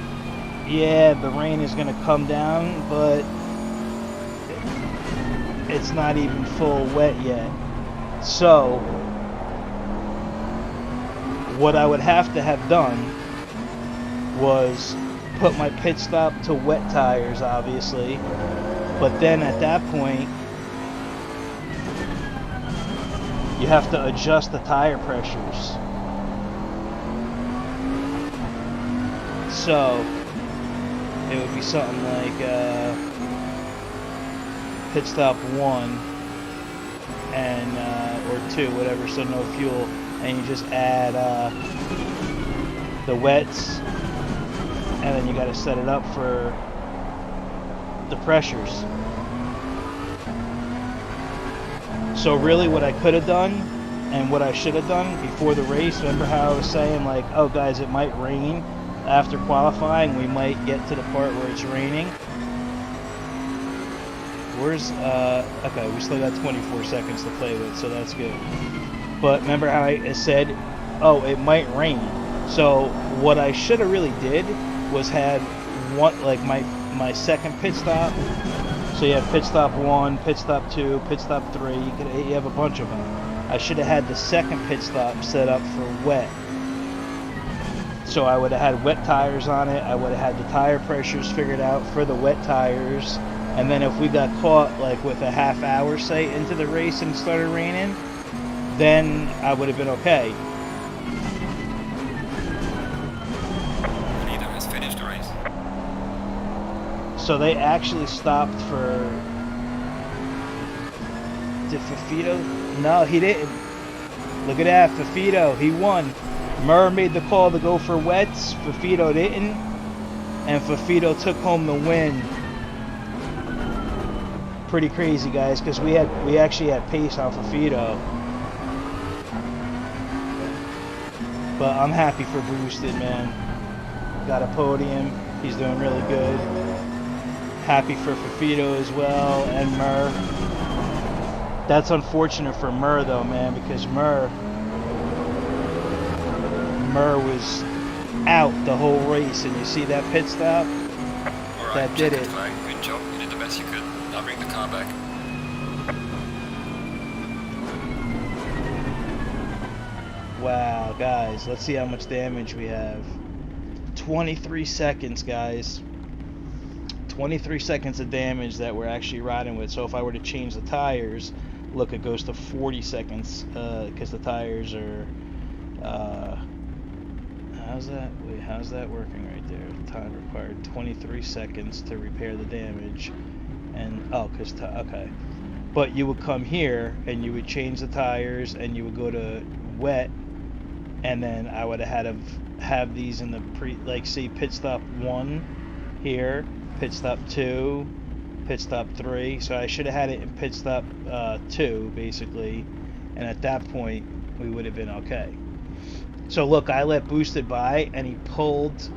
yeah, the rain is gonna come down, but it's not even full wet yet. So, what I would have to have done was put my pit stop to wet tires, obviously, but then at that point, you have to adjust the tire pressures. So it would be something like pit stop 1 and or 2, whatever, so no fuel, and you just add the wets, and then you got to set it up for the pressures. So really what I could have done and what I should have done before the race, remember how I was saying like, oh guys, it might rain after qualifying, we might get to the part where it's raining. Where's okay, we still got 24 seconds to play with, so that's good. But remember how I said, oh, it might rain. So what I should have really did was had one, like my second pit stop. So you have pit stop 1, pit stop 2, pit stop 3. You have a bunch of them. I should have had the second pit stop set up for wet. So I would have had wet tires on it. I would have had the tire pressures figured out for the wet tires. And then if we got caught like with a half hour, say, into the race and it started raining, then I would have been okay. Neither has finished the race. So they actually stopped for... Did Fafito? No, he didn't. Look at that, Fafito, he won. Murr made the call to go for wets, Fafito didn't, and Fafito took home the win. Pretty crazy, guys, because we actually had pace on Fafito. But I'm happy for Boosted, man. Got a podium. He's doing really good. Happy for Fafito as well, and Murr. That's unfortunate for Murr, though, man, because Murr was out the whole race, and you see that pit stop? Alright, That did it. flag. Good job. You did the best you could. Now bring the car back. Wow, guys, let's see how much damage we have. 23 seconds, guys. 23 seconds of damage that we're actually riding with. So if I were to change the tires, look, it goes to 40 seconds because the tires are... how's that working right there? Time required 23 seconds to repair the damage. And, oh, because, okay. But you would come here and you would change the tires and you would go to wet, and then I would have had to have these in the like, see, pit stop 1 here, pit stop 2, pit stop 3. So I should have had it in pit stop 2, basically, and at that point we would have been okay. So look, I let Boosted by, and he pulled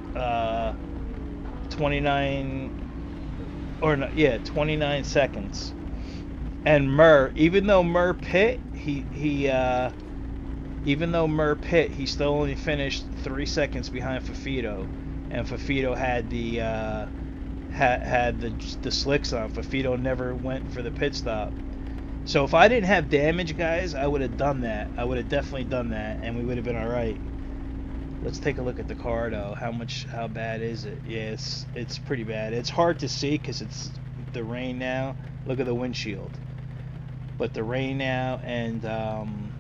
29 seconds. And Murr, even though Murr pit, he still only finished 3 seconds behind Fafito, and Fafito had the slicks on. Fafito never went for the pit stop. So if I didn't have damage, guys, I would have done that. I would have definitely done that, and we would have been all right. Let's take a look at the car, though. How bad is it? Yeah, it's pretty bad. It's hard to see because it's the rain now. Look at the windshield. But the rain now and on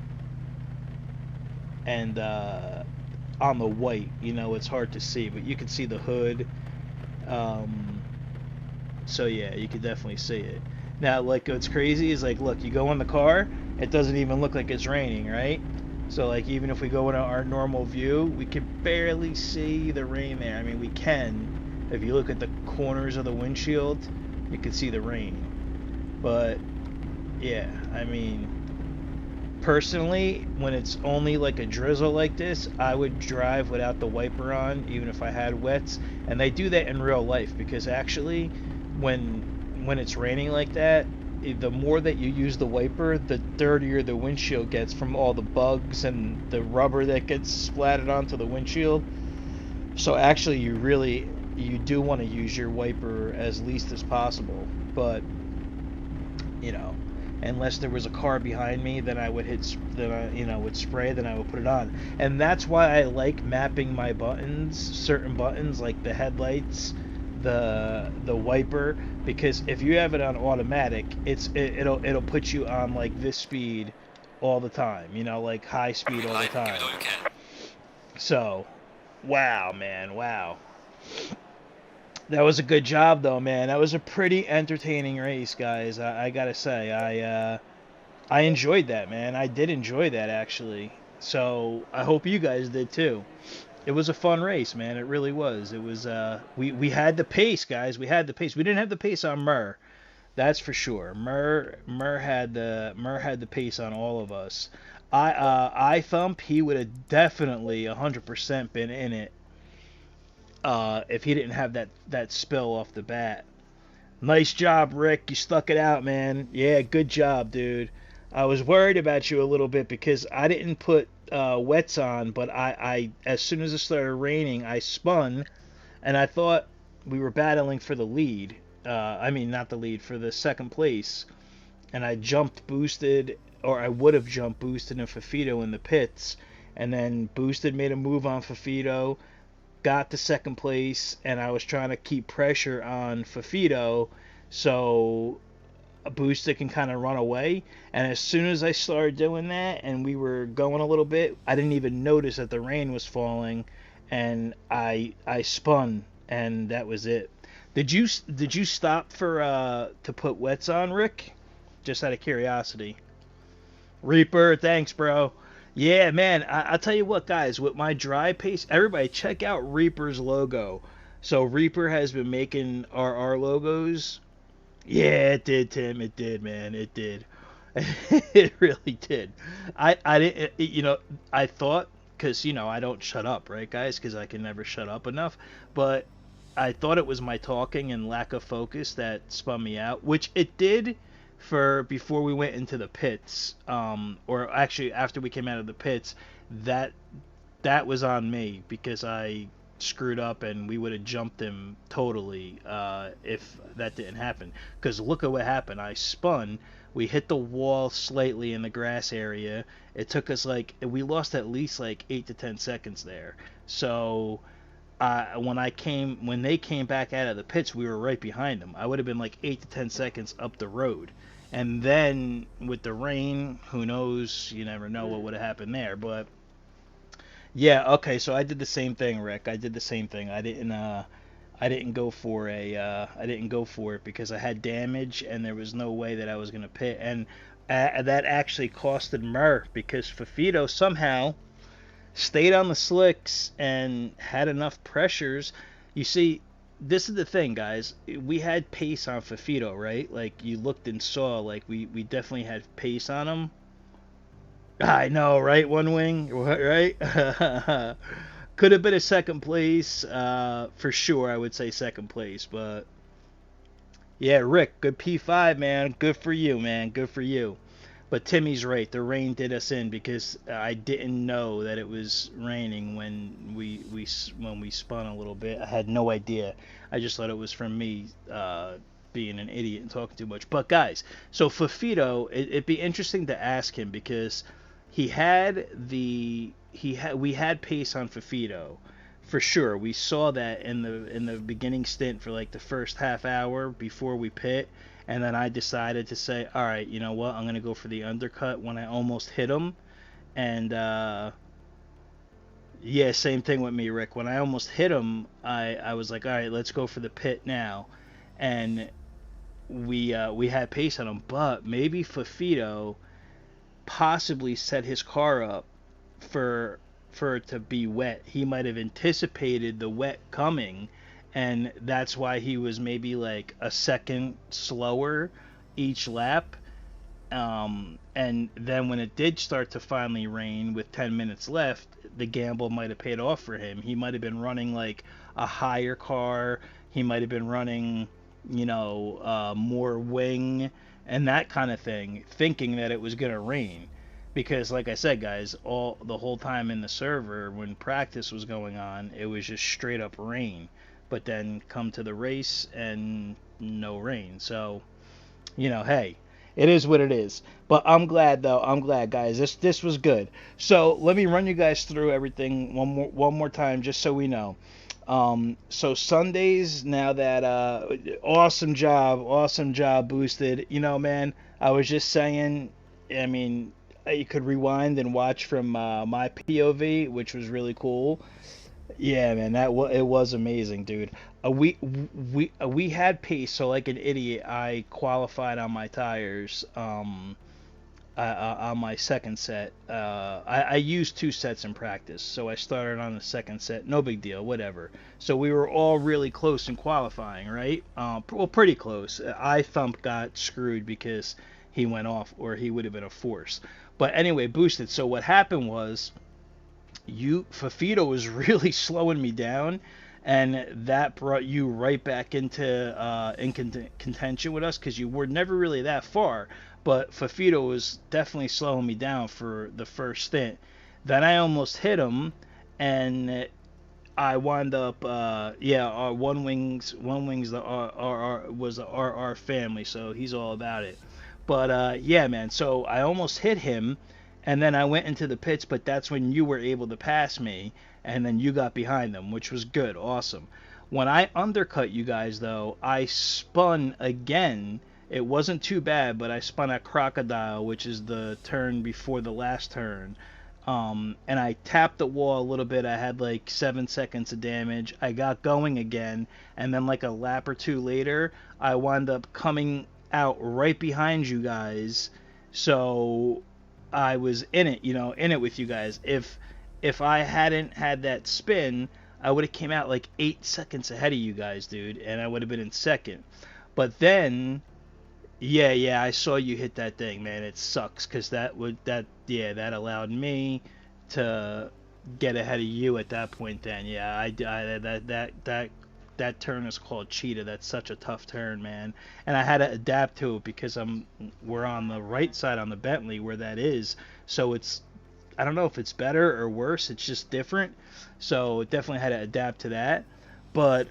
the white, you know, it's hard to see, but you can see the hood. So yeah, you can definitely see it. Now, like, what's crazy is, like, look, you go in the car, it doesn't even look like it's raining, right? So, like, even if we go into our normal view, we can barely see the rain there. I mean, we can. If you look at the corners of the windshield, you can see the rain. But, yeah, I mean, personally, when it's only like a drizzle like this, I would drive without the wiper on, even if I had wets. And they do that in real life, because actually, when it's raining like that, the more that you use the wiper, the dirtier the windshield gets from all the bugs and the rubber that gets splattered onto the windshield. So actually, you do want to use your wiper as least as possible. But, you know, unless there was a car behind me, then I would would spray, then I would put it on. And that's why I like mapping my buttons, certain buttons like the headlights, the wiper, because if you have it on automatic, it'll put you on like this speed all the time, you know, like high speed all the time. So, wow, man, wow. That was a good job, though, man. That was a pretty entertaining race, guys. I gotta say, I enjoyed that, man. I did enjoy that, actually. So I hope you guys did too. It was a fun race, man. It really was. It was. We had the pace, guys. We had the pace. We didn't have the pace on Murr. That's for sure. Murr had the pace on all of us. I thump he would have definitely 100% been in it if he didn't have that spill off the bat. Nice job, Rick. You stuck it out, man. Yeah, good job, dude. I was worried about you a little bit because I didn't put wets on, but I as soon as it started raining, I spun, and I thought we were battling for the lead. I mean, not the lead, for the second place. And I jumped boosted, or I would have jumped boosted in Fafito in the pits, and then boosted made a move on Fafito, got to second place, and I was trying to keep pressure on Fafito so Boosted can kind of run away. And as soon as I started doing that and we were going a little bit, I didn't even notice that the rain was falling, and I spun, and that was it. Did you stop for to put wets on, Rick? Just out of curiosity. Reaper, thanks, bro. Yeah, man, I'll tell you what, guys, with my dry pace, everybody check out Reaper's logo. So Reaper has been making our logos. Yeah, it did, Tim. It did, man. It did. It really did. I didn't, I thought, because, I don't shut up, right, guys? Because I can never shut up enough. But I thought it was my talking and lack of focus that spun me out, which it did for before we went into the pits, or actually after we came out of the pits. That was on me because I screwed up and we would have jumped him totally if that didn't happen. Because look at what happened. I spun. We hit the wall slightly in the grass area. It took us we lost at least 8 to 10 seconds there. So when they came back out of the pits, we were right behind them. I would have been 8 to 10 seconds up the road. And then with the rain, who knows? You never know what would have happened there. But yeah, okay. So I did the same thing, Rick. I did the same thing. I didn't go for I didn't go for it because I had damage and there was no way that I was gonna pit. And that actually costed Murr because Fafito somehow stayed on the slicks and had enough pressures. You see, this is the thing, guys. We had pace on Fafito, right? You looked and saw, we definitely had pace on him. I know, right? One wing, right? Could have been a second place, for sure. I would say second place, but yeah, Rick, good P5, man. Good for you, man. Good for you. But Timmy's right. The rain did us in because I didn't know that it was raining when we spun a little bit. I had no idea. I just thought it was from me being an idiot and talking too much. But guys, so Fafito, it'd be interesting to ask him because we had pace on Fafito. For sure, we saw that in the beginning stint for the first half hour before we pit. And then I decided to say, all right, you know what? I'm going to go for the undercut when I almost hit him. And, yeah, same thing with me, Rick. When I almost hit him, I was like, all right, let's go for the pit now. And we had pace on him. But maybe Fafito possibly set his car up for it to be wet. He might have anticipated the wet coming, and that's why he was maybe a second slower each lap. And then when it did start to finally rain with 10 minutes left, the gamble might have paid off for him. He might have been running a higher car. He might have been running, more wing and that kind of thing, thinking that it was going to rain. Because like I said, guys, the whole time in the server when practice was going on, it was just straight up rain. But then come to the race and no rain. So, hey, it is what it is. But I'm glad, though. I'm glad, guys. This was good. So let me run you guys through everything one more time, just so we know. So Sundays, now that awesome job, Boosted. Man, I was just saying. I mean, you could rewind and watch from my POV, which was really cool. Yeah, man, it was amazing, dude. We had pace, so like an idiot, I qualified on my tires. On my second set, I used two sets in practice, so I started on the second set. No big deal, whatever. So we were all really close in qualifying, right? Well, pretty close. I Thump got screwed because he went off, or he would have been a force. But anyway, boosted. So what happened was you Fafito was really slowing me down, and that brought you right back into contention with us because you were never really that far. But Fafito was definitely slowing me down for the first stint. Then I almost hit him, and I wound up yeah, our one wings the R was the RR family, so he's all about it. But yeah, man, so I almost hit him, and then I went into the pits, but that's when you were able to pass me, and then you got behind them, which was good, awesome. When I undercut you guys though, I spun again. It wasn't too bad, but I spun at Crocodile, which is the turn before the last turn, and I tapped the wall a little bit. I had like 7 seconds of damage. I got going again, and then like a lap or two later, I wound up coming out right behind you guys. So I was in it, in it with you guys. If I hadn't had that spin, I would have came out like 8 seconds ahead of you guys, dude, and I would have been in second. But then yeah, yeah, I saw you hit that thing, man. It sucks because yeah, that allowed me to get ahead of you at that point. Then, yeah, that turn is called Cheetah. That's such a tough turn, man. And I had to adapt to it because we're on the right side on the Bentley where that is. So it's I don't know if it's better or worse. It's just different. So definitely had to adapt to that. But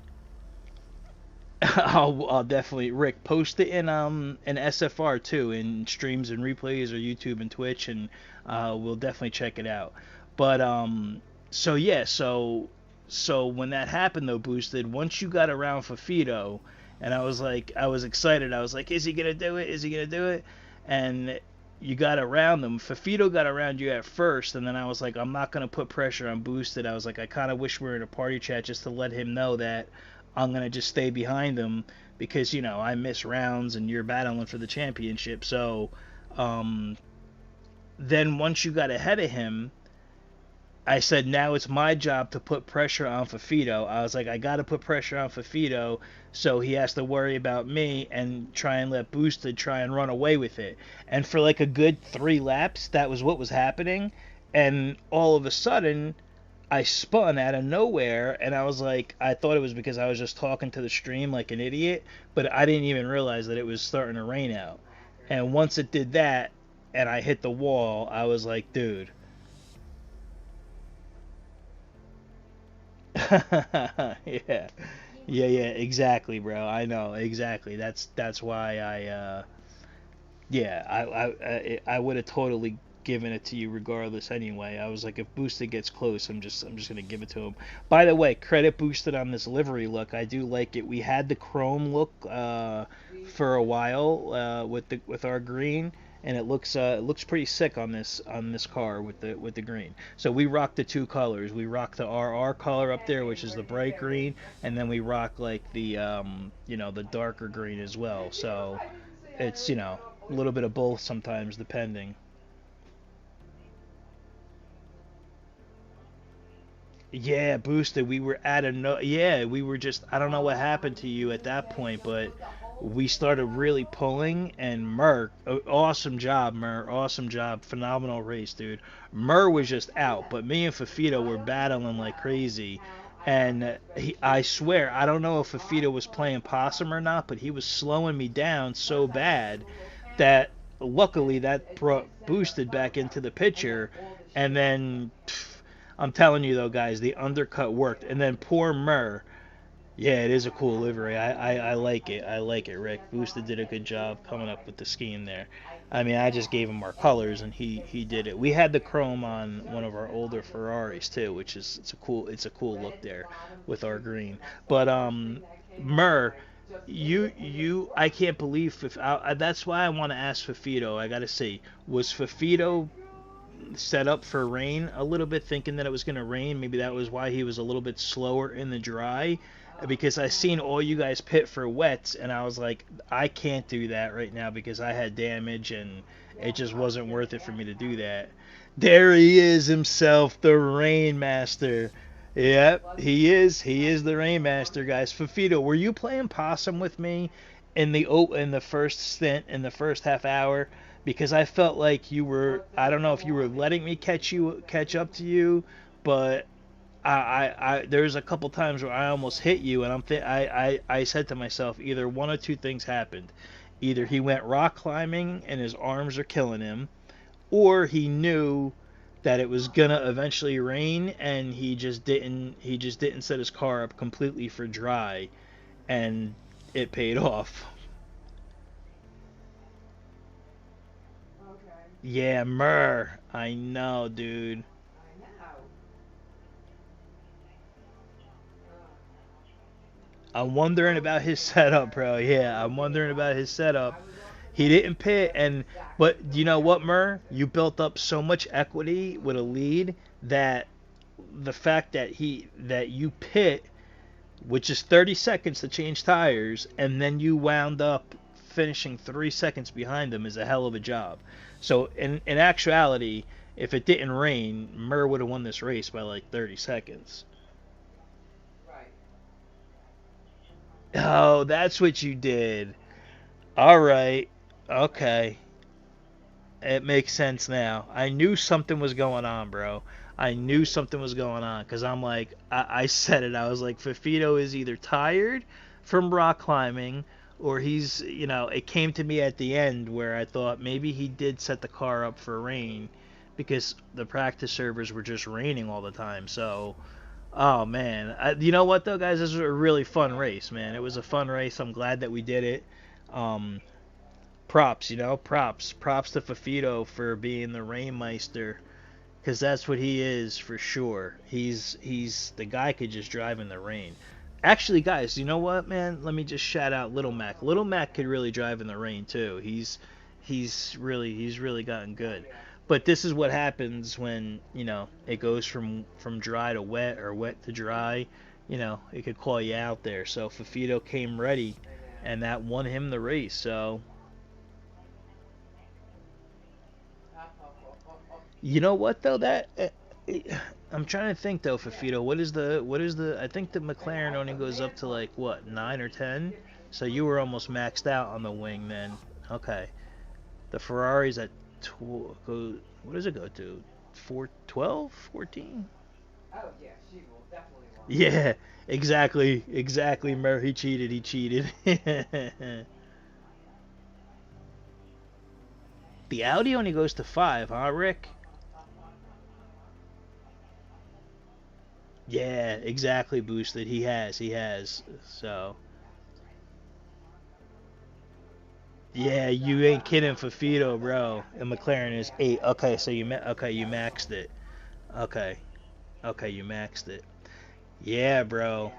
I'll definitely Rick post it in SFR too in streams and replays or YouTube and Twitch, and we'll definitely check it out. But so yeah, so when that happened though, boosted. Once you got around Fafito, and I was excited. I was like, is he gonna do it? Is he gonna do it? And you got around them. Fafito got around you at first, and then I was like, I'm not gonna put pressure on boosted. I was like, I kind of wish we were in a party chat just to let him know that I'm gonna just stay behind him because I miss rounds and you're battling for the championship. So then once you got ahead of him, I said now it's my job to put pressure on Fafito. I was like, I got to put pressure on Fafito so he has to worry about me and try and let Boosted try and run away with it. And for like a good 3 laps, that was what was happening. And all of a sudden, I spun out of nowhere, and I was like, I thought it was because I was just talking to the stream like an idiot, but I didn't even realize that it was starting to rain out. And once it did that, and I hit the wall, I was like, dude. Yeah, yeah, exactly, bro. I know exactly. That's why yeah, I would have totally given it to you regardless anyway. I was like, if Boosted gets close, I'm just gonna give it to him. By the way, credit Boosted on this livery look. I do like it. We had the chrome look for a while with our green, and it looks pretty sick on this car with the green. So we rock the two colors. We rock the RR color up there, which is the bright green, and then we rock like the darker green as well. So it's a little bit of both sometimes depending. Yeah, boosted. We were at a no. Yeah, we were just. I don't know what happened to you at that point, but we started really pulling. And Mur, awesome job, Mur. Awesome job. Phenomenal race, dude. Mur was just out, but me and Fafito were battling like crazy. And I swear, I don't know if Fafito was playing possum or not, but he was slowing me down so bad that luckily that brought boosted back into the picture. And then I'm telling you though, guys, the undercut worked. And then poor Mur. Yeah, it is a cool livery. I like it. I like it, Rick. Boosted did a good job coming up with the scheme there. I mean, I just gave him our colors, and he did it. We had the chrome on one of our older Ferraris too, which is it's a cool look there with our green. But Mur, I can't believe that's why I want to ask Fafito. I gotta say, was Fafito set up for rain a little bit, thinking that it was going to rain. Maybe that was why he was a little bit slower in the dry, because I seen all you guys pit for wets, and I was like, I can't do that right now because I had damage, and it just wasn't worth it for me to do that. There he is himself, the Rainmaster. Yep, he is. He is the Rainmaster, guys. Fafito, were you playing possum with me in the first stint, in the first half hour? Because I felt like you were. I don't know if you were letting me catch up to you, but there's a couple times where I almost hit you, and I said to myself, either one or two things happened. Either he went rock climbing and his arms are killing him, or he knew that it was gonna eventually rain and he just didn't set his car up completely for dry, and it paid off. Yeah, Murr. I know, dude. I'm wondering about his setup, bro. Yeah, I'm wondering about his setup. He didn't pit, but you know what, Murr? You built up so much equity with a lead that the fact that you pit, which is 30 seconds to change tires, and then you wound up finishing 3 seconds behind them is a hell of a job. So in actuality, if it didn't rain, Murr would have won this race by like 30 seconds. Oh, that's what you did. All right. Okay. It makes sense now. I knew something was going on, bro. I knew something was going on because I'm like, I said it. I was like, Fafito is either tired from rock climbing or it came to me at the end where I thought maybe he did set the car up for rain because the practice servers were just raining all the time. So, oh man. You know what though, guys? This was a really fun race, man. It was a fun race. I'm glad that we did it. Um, Props, props to Fafito for being the Rainmeister, because that's what he is for sure. He's the guy could just drive in the rain. Actually, guys, you know what, man? Let me just shout out Little Mac. Little Mac could really drive in the rain too. He's really gotten good. But this is what happens when it goes from dry to wet or wet to dry. It could call you out there. So Fafito came ready, and that won him the race. So. You know what though? I'm trying to think though, Fafito. What is the? I think the McLaren only goes up to like what, 9 or 10. So you were almost maxed out on the wing then. Okay. The Ferrari's at what does it go to? 12, 14? Yeah, exactly. Murray, he cheated. The Audi only goes to 5, huh, Rick? Yeah, exactly, boosted. He has. So, yeah, you ain't kidding, Fafito, bro. And McLaren is 8. Okay, so you maxed it. Okay, you maxed it. Yeah, bro.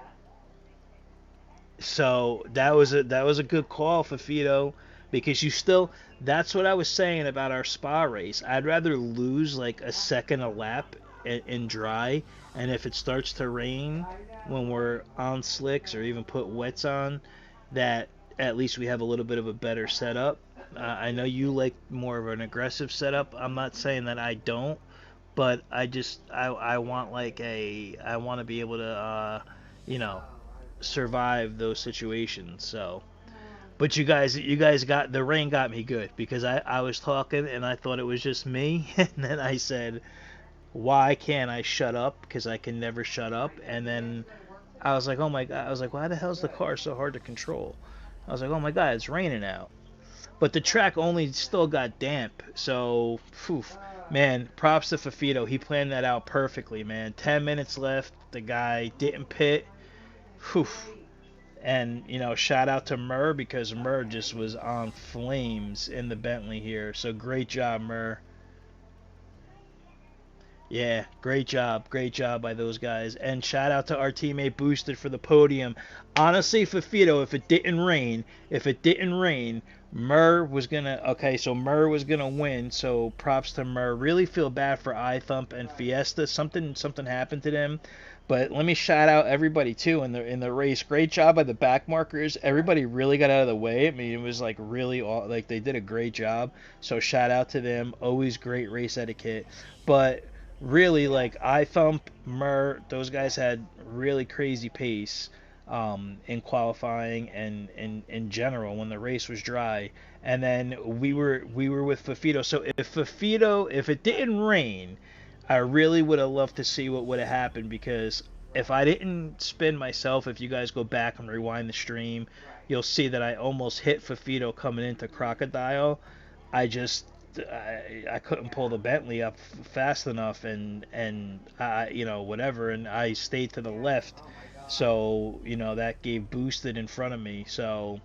So that was a good call, Fafito, because you still. That's what I was saying about our spa race. I'd rather lose like a second a lap in dry, and if it starts to rain when we're on slicks or even put wets on, that at least we have a little bit of a better setup. I know you like more of an aggressive setup. I'm not saying that I don't, but I want I want to be able to you know survive those situations. So, but you guys got the rain got me good because I was talking and I thought it was just me, and then I said, why can't I shut up? Because I can never shut up. And then I was like, oh my god, I was like, why the hell is the car so hard to control? I was like, oh my god, it's raining out. But the track only still got damp, so phew, man, props to Fafito. He planned that out perfectly, man. 10 minutes left. The guy didn't pit. Whew. And, shout out to Murr because Murr just was on flames in the Bentley here. So great job, Murr. Yeah, great job by those guys. And shout out to our teammate Boosted for the podium. Honestly, Fafito, if it didn't rain, So Murr was gonna win. So props to Murr. Really feel bad for iThump and Fiesta. Something happened to them. But let me shout out everybody too in the race. Great job by the back markers. Everybody really got out of the way. I mean, it was like really like they did a great job. So shout out to them. Always great race etiquette. But really, like iThump, Murr, those guys had really crazy pace in qualifying and in general when the race was dry. And then we were with Fafito. So if it didn't rain, I really would have loved to see what would have happened, because if I didn't spin myself, if you guys go back and rewind the stream, you'll see that I almost hit Fafito coming into Crocodile. I just I couldn't pull the Bentley up fast enough, and whatever, and I stayed to the left, so that gave boosted in front of me. So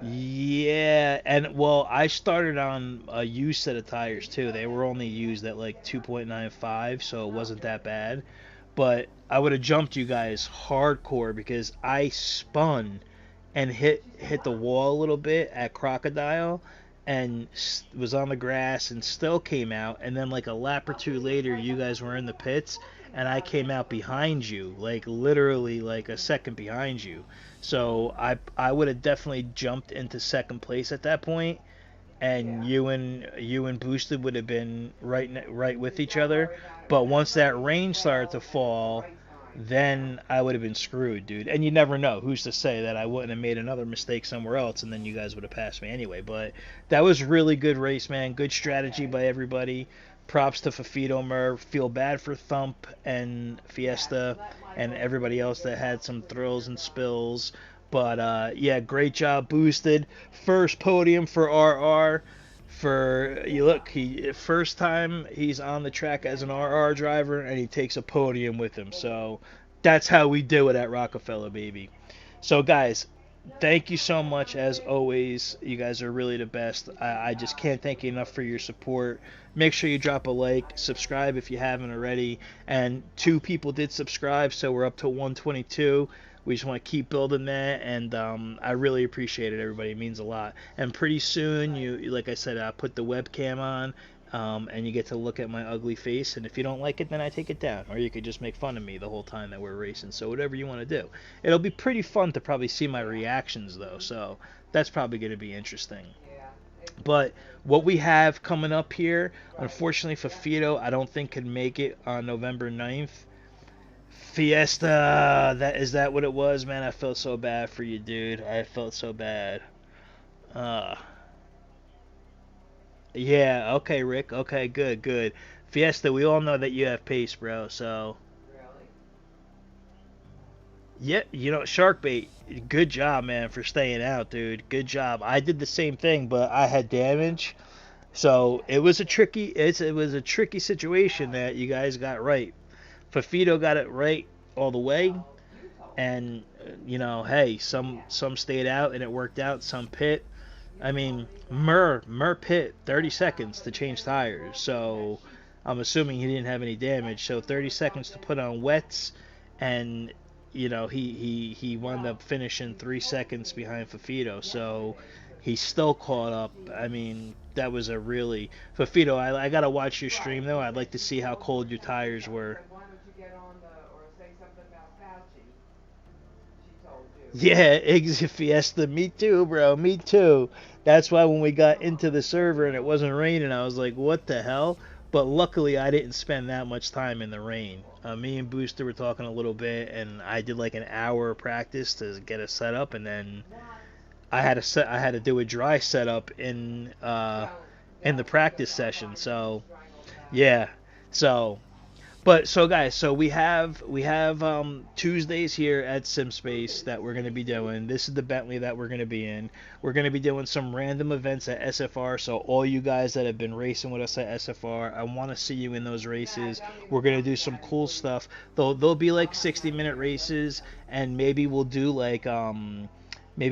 yeah, and well, I started on a used set of tires too. They were only used at like 2.95, so it wasn't that bad. But I would have jumped you guys hardcore because I spun and hit the wall a little bit at Crocodile and was on the grass and still came out. And then like a lap or two later, you guys were in the pits and I came out behind you, like literally like a second behind you. So I would have definitely jumped into second place at that point, and you and Boosted would have been right with each other. But once that rain started to fall, then I would have been screwed, dude. And you never know. Who's to say that I wouldn't have made another mistake somewhere else, and then you guys would have passed me anyway. But that was really good race, man. Good strategy by everybody. Props to Fafito Mur. Feel bad for Thump and Fiesta and everybody else that had some thrills and spills. But yeah, great job, Boosted. First podium for RR. For you look, he first time he's on the track as an RR driver, and he takes a podium with him. So that's how we do it at Rockafella, baby. So guys, thank you so much as always. You guys are really the best. I just can't thank you enough for your support. Make sure you drop a like, subscribe if you haven't already. And 2 people did subscribe, so we're up to 122. We just want to keep building that, and I really appreciate it, everybody. It means a lot. And pretty soon, like I said, I put the webcam on, and you get to look at my ugly face. And if you don't like it, then I take it down. Or you could just make fun of me the whole time that we're racing. So whatever you want to do. It'll be pretty fun to probably see my reactions, though. So that's probably going to be interesting. But what we have coming up here, unfortunately, Fafito, I don't think can make it on November 9th. Fiesta, is that what it was, man? I felt so bad for you, dude. I felt so bad. Uh, yeah, okay, Rick. Okay, good. Fiesta, we all know that you have pace, bro. So, yeah, Sharkbait, good job, man, for staying out, dude. Good job. I did the same thing, but I had damage. So, it was a tricky situation that you guys got right. Fafito got it right all the way, and hey, some stayed out and it worked out. Some pit. I mean, Mur pit 30 seconds to change tires, so I'm assuming he didn't have any damage. So 30 seconds to put on wets, and he wound up finishing 3 seconds behind Fafito. So he's still caught up. I mean, that was a really Fafito. I gotta watch your stream though. I'd like to see how cold your tires were. Yeah, Fiesta. Me too, bro. Me too. That's why when we got into the server and it wasn't raining, I was like, what the hell? But luckily, I didn't spend that much time in the rain. Me and Booster were talking a little bit, and I did like an hour of practice to get us set up, and then I had to do a dry setup in the practice session. So yeah. So guys, so we have Tuesdays here at SimSpace that we're gonna be doing. This is the Bentley that we're gonna be in. We're gonna be doing some random events at SFR. So all you guys that have been racing with us at SFR, I want to see you in those races. We're gonna do some cool stuff. They'll be like 60-minute races, and maybe we'll do like what do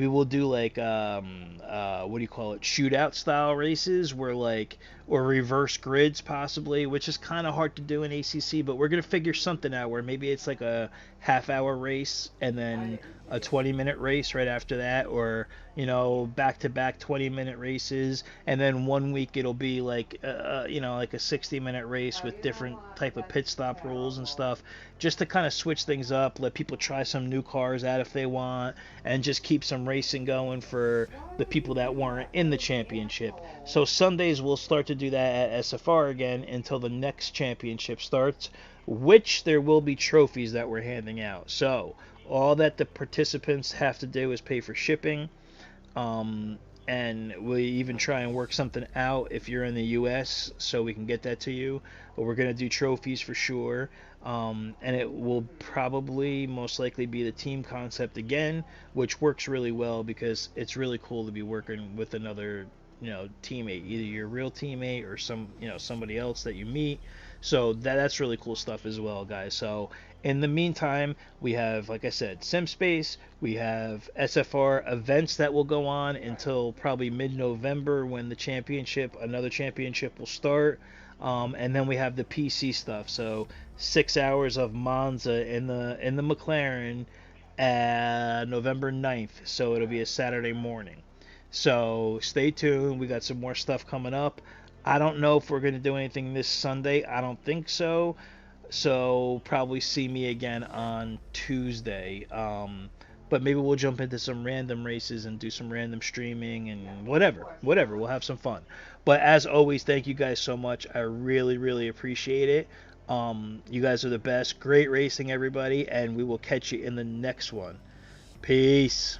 you call it, shootout style races where like or reverse grids possibly, which is kind of hard to do in ACC, but we're going to figure something out where maybe it's like a half-hour race and then a 20-minute race right after that, or back-to-back 20-minute races, and then one week it'll be like like a 60-minute race with different type of pit stop rules and stuff, just to kind of switch things up, let people try some new cars out if they want, and just keep some racing going for the people that weren't in the championship. So Sundays we'll start to do that at SFR again until the next championship starts, which there will be trophies that we're handing out. So all that the participants have to do is pay for shipping, and we even try and work something out if you're in the U.S. so we can get that to you. But we're going to do trophies for sure, and it will probably most likely be the team concept again, which works really well because it's really cool to be working with another teammate, either your real teammate or somebody else that you meet. So that's really cool stuff as well, guys. So in the meantime, we have, like I said, SimSpace. We have SFR events that will go on until probably mid-November when another championship will start. And then we have the PC stuff. So 6 hours of Monza in the McLaren November 9th. So it'll be a Saturday morning. So stay tuned. We got some more stuff coming up. I don't know if we're going to do anything this Sunday. I don't think so. So probably see me again on Tuesday. But maybe we'll jump into some random races and do some random streaming and whatever. We'll have some fun. But as always, thank you guys so much. I really, really appreciate it. You guys are the best. Great racing, everybody. And we will catch you in the next one. Peace.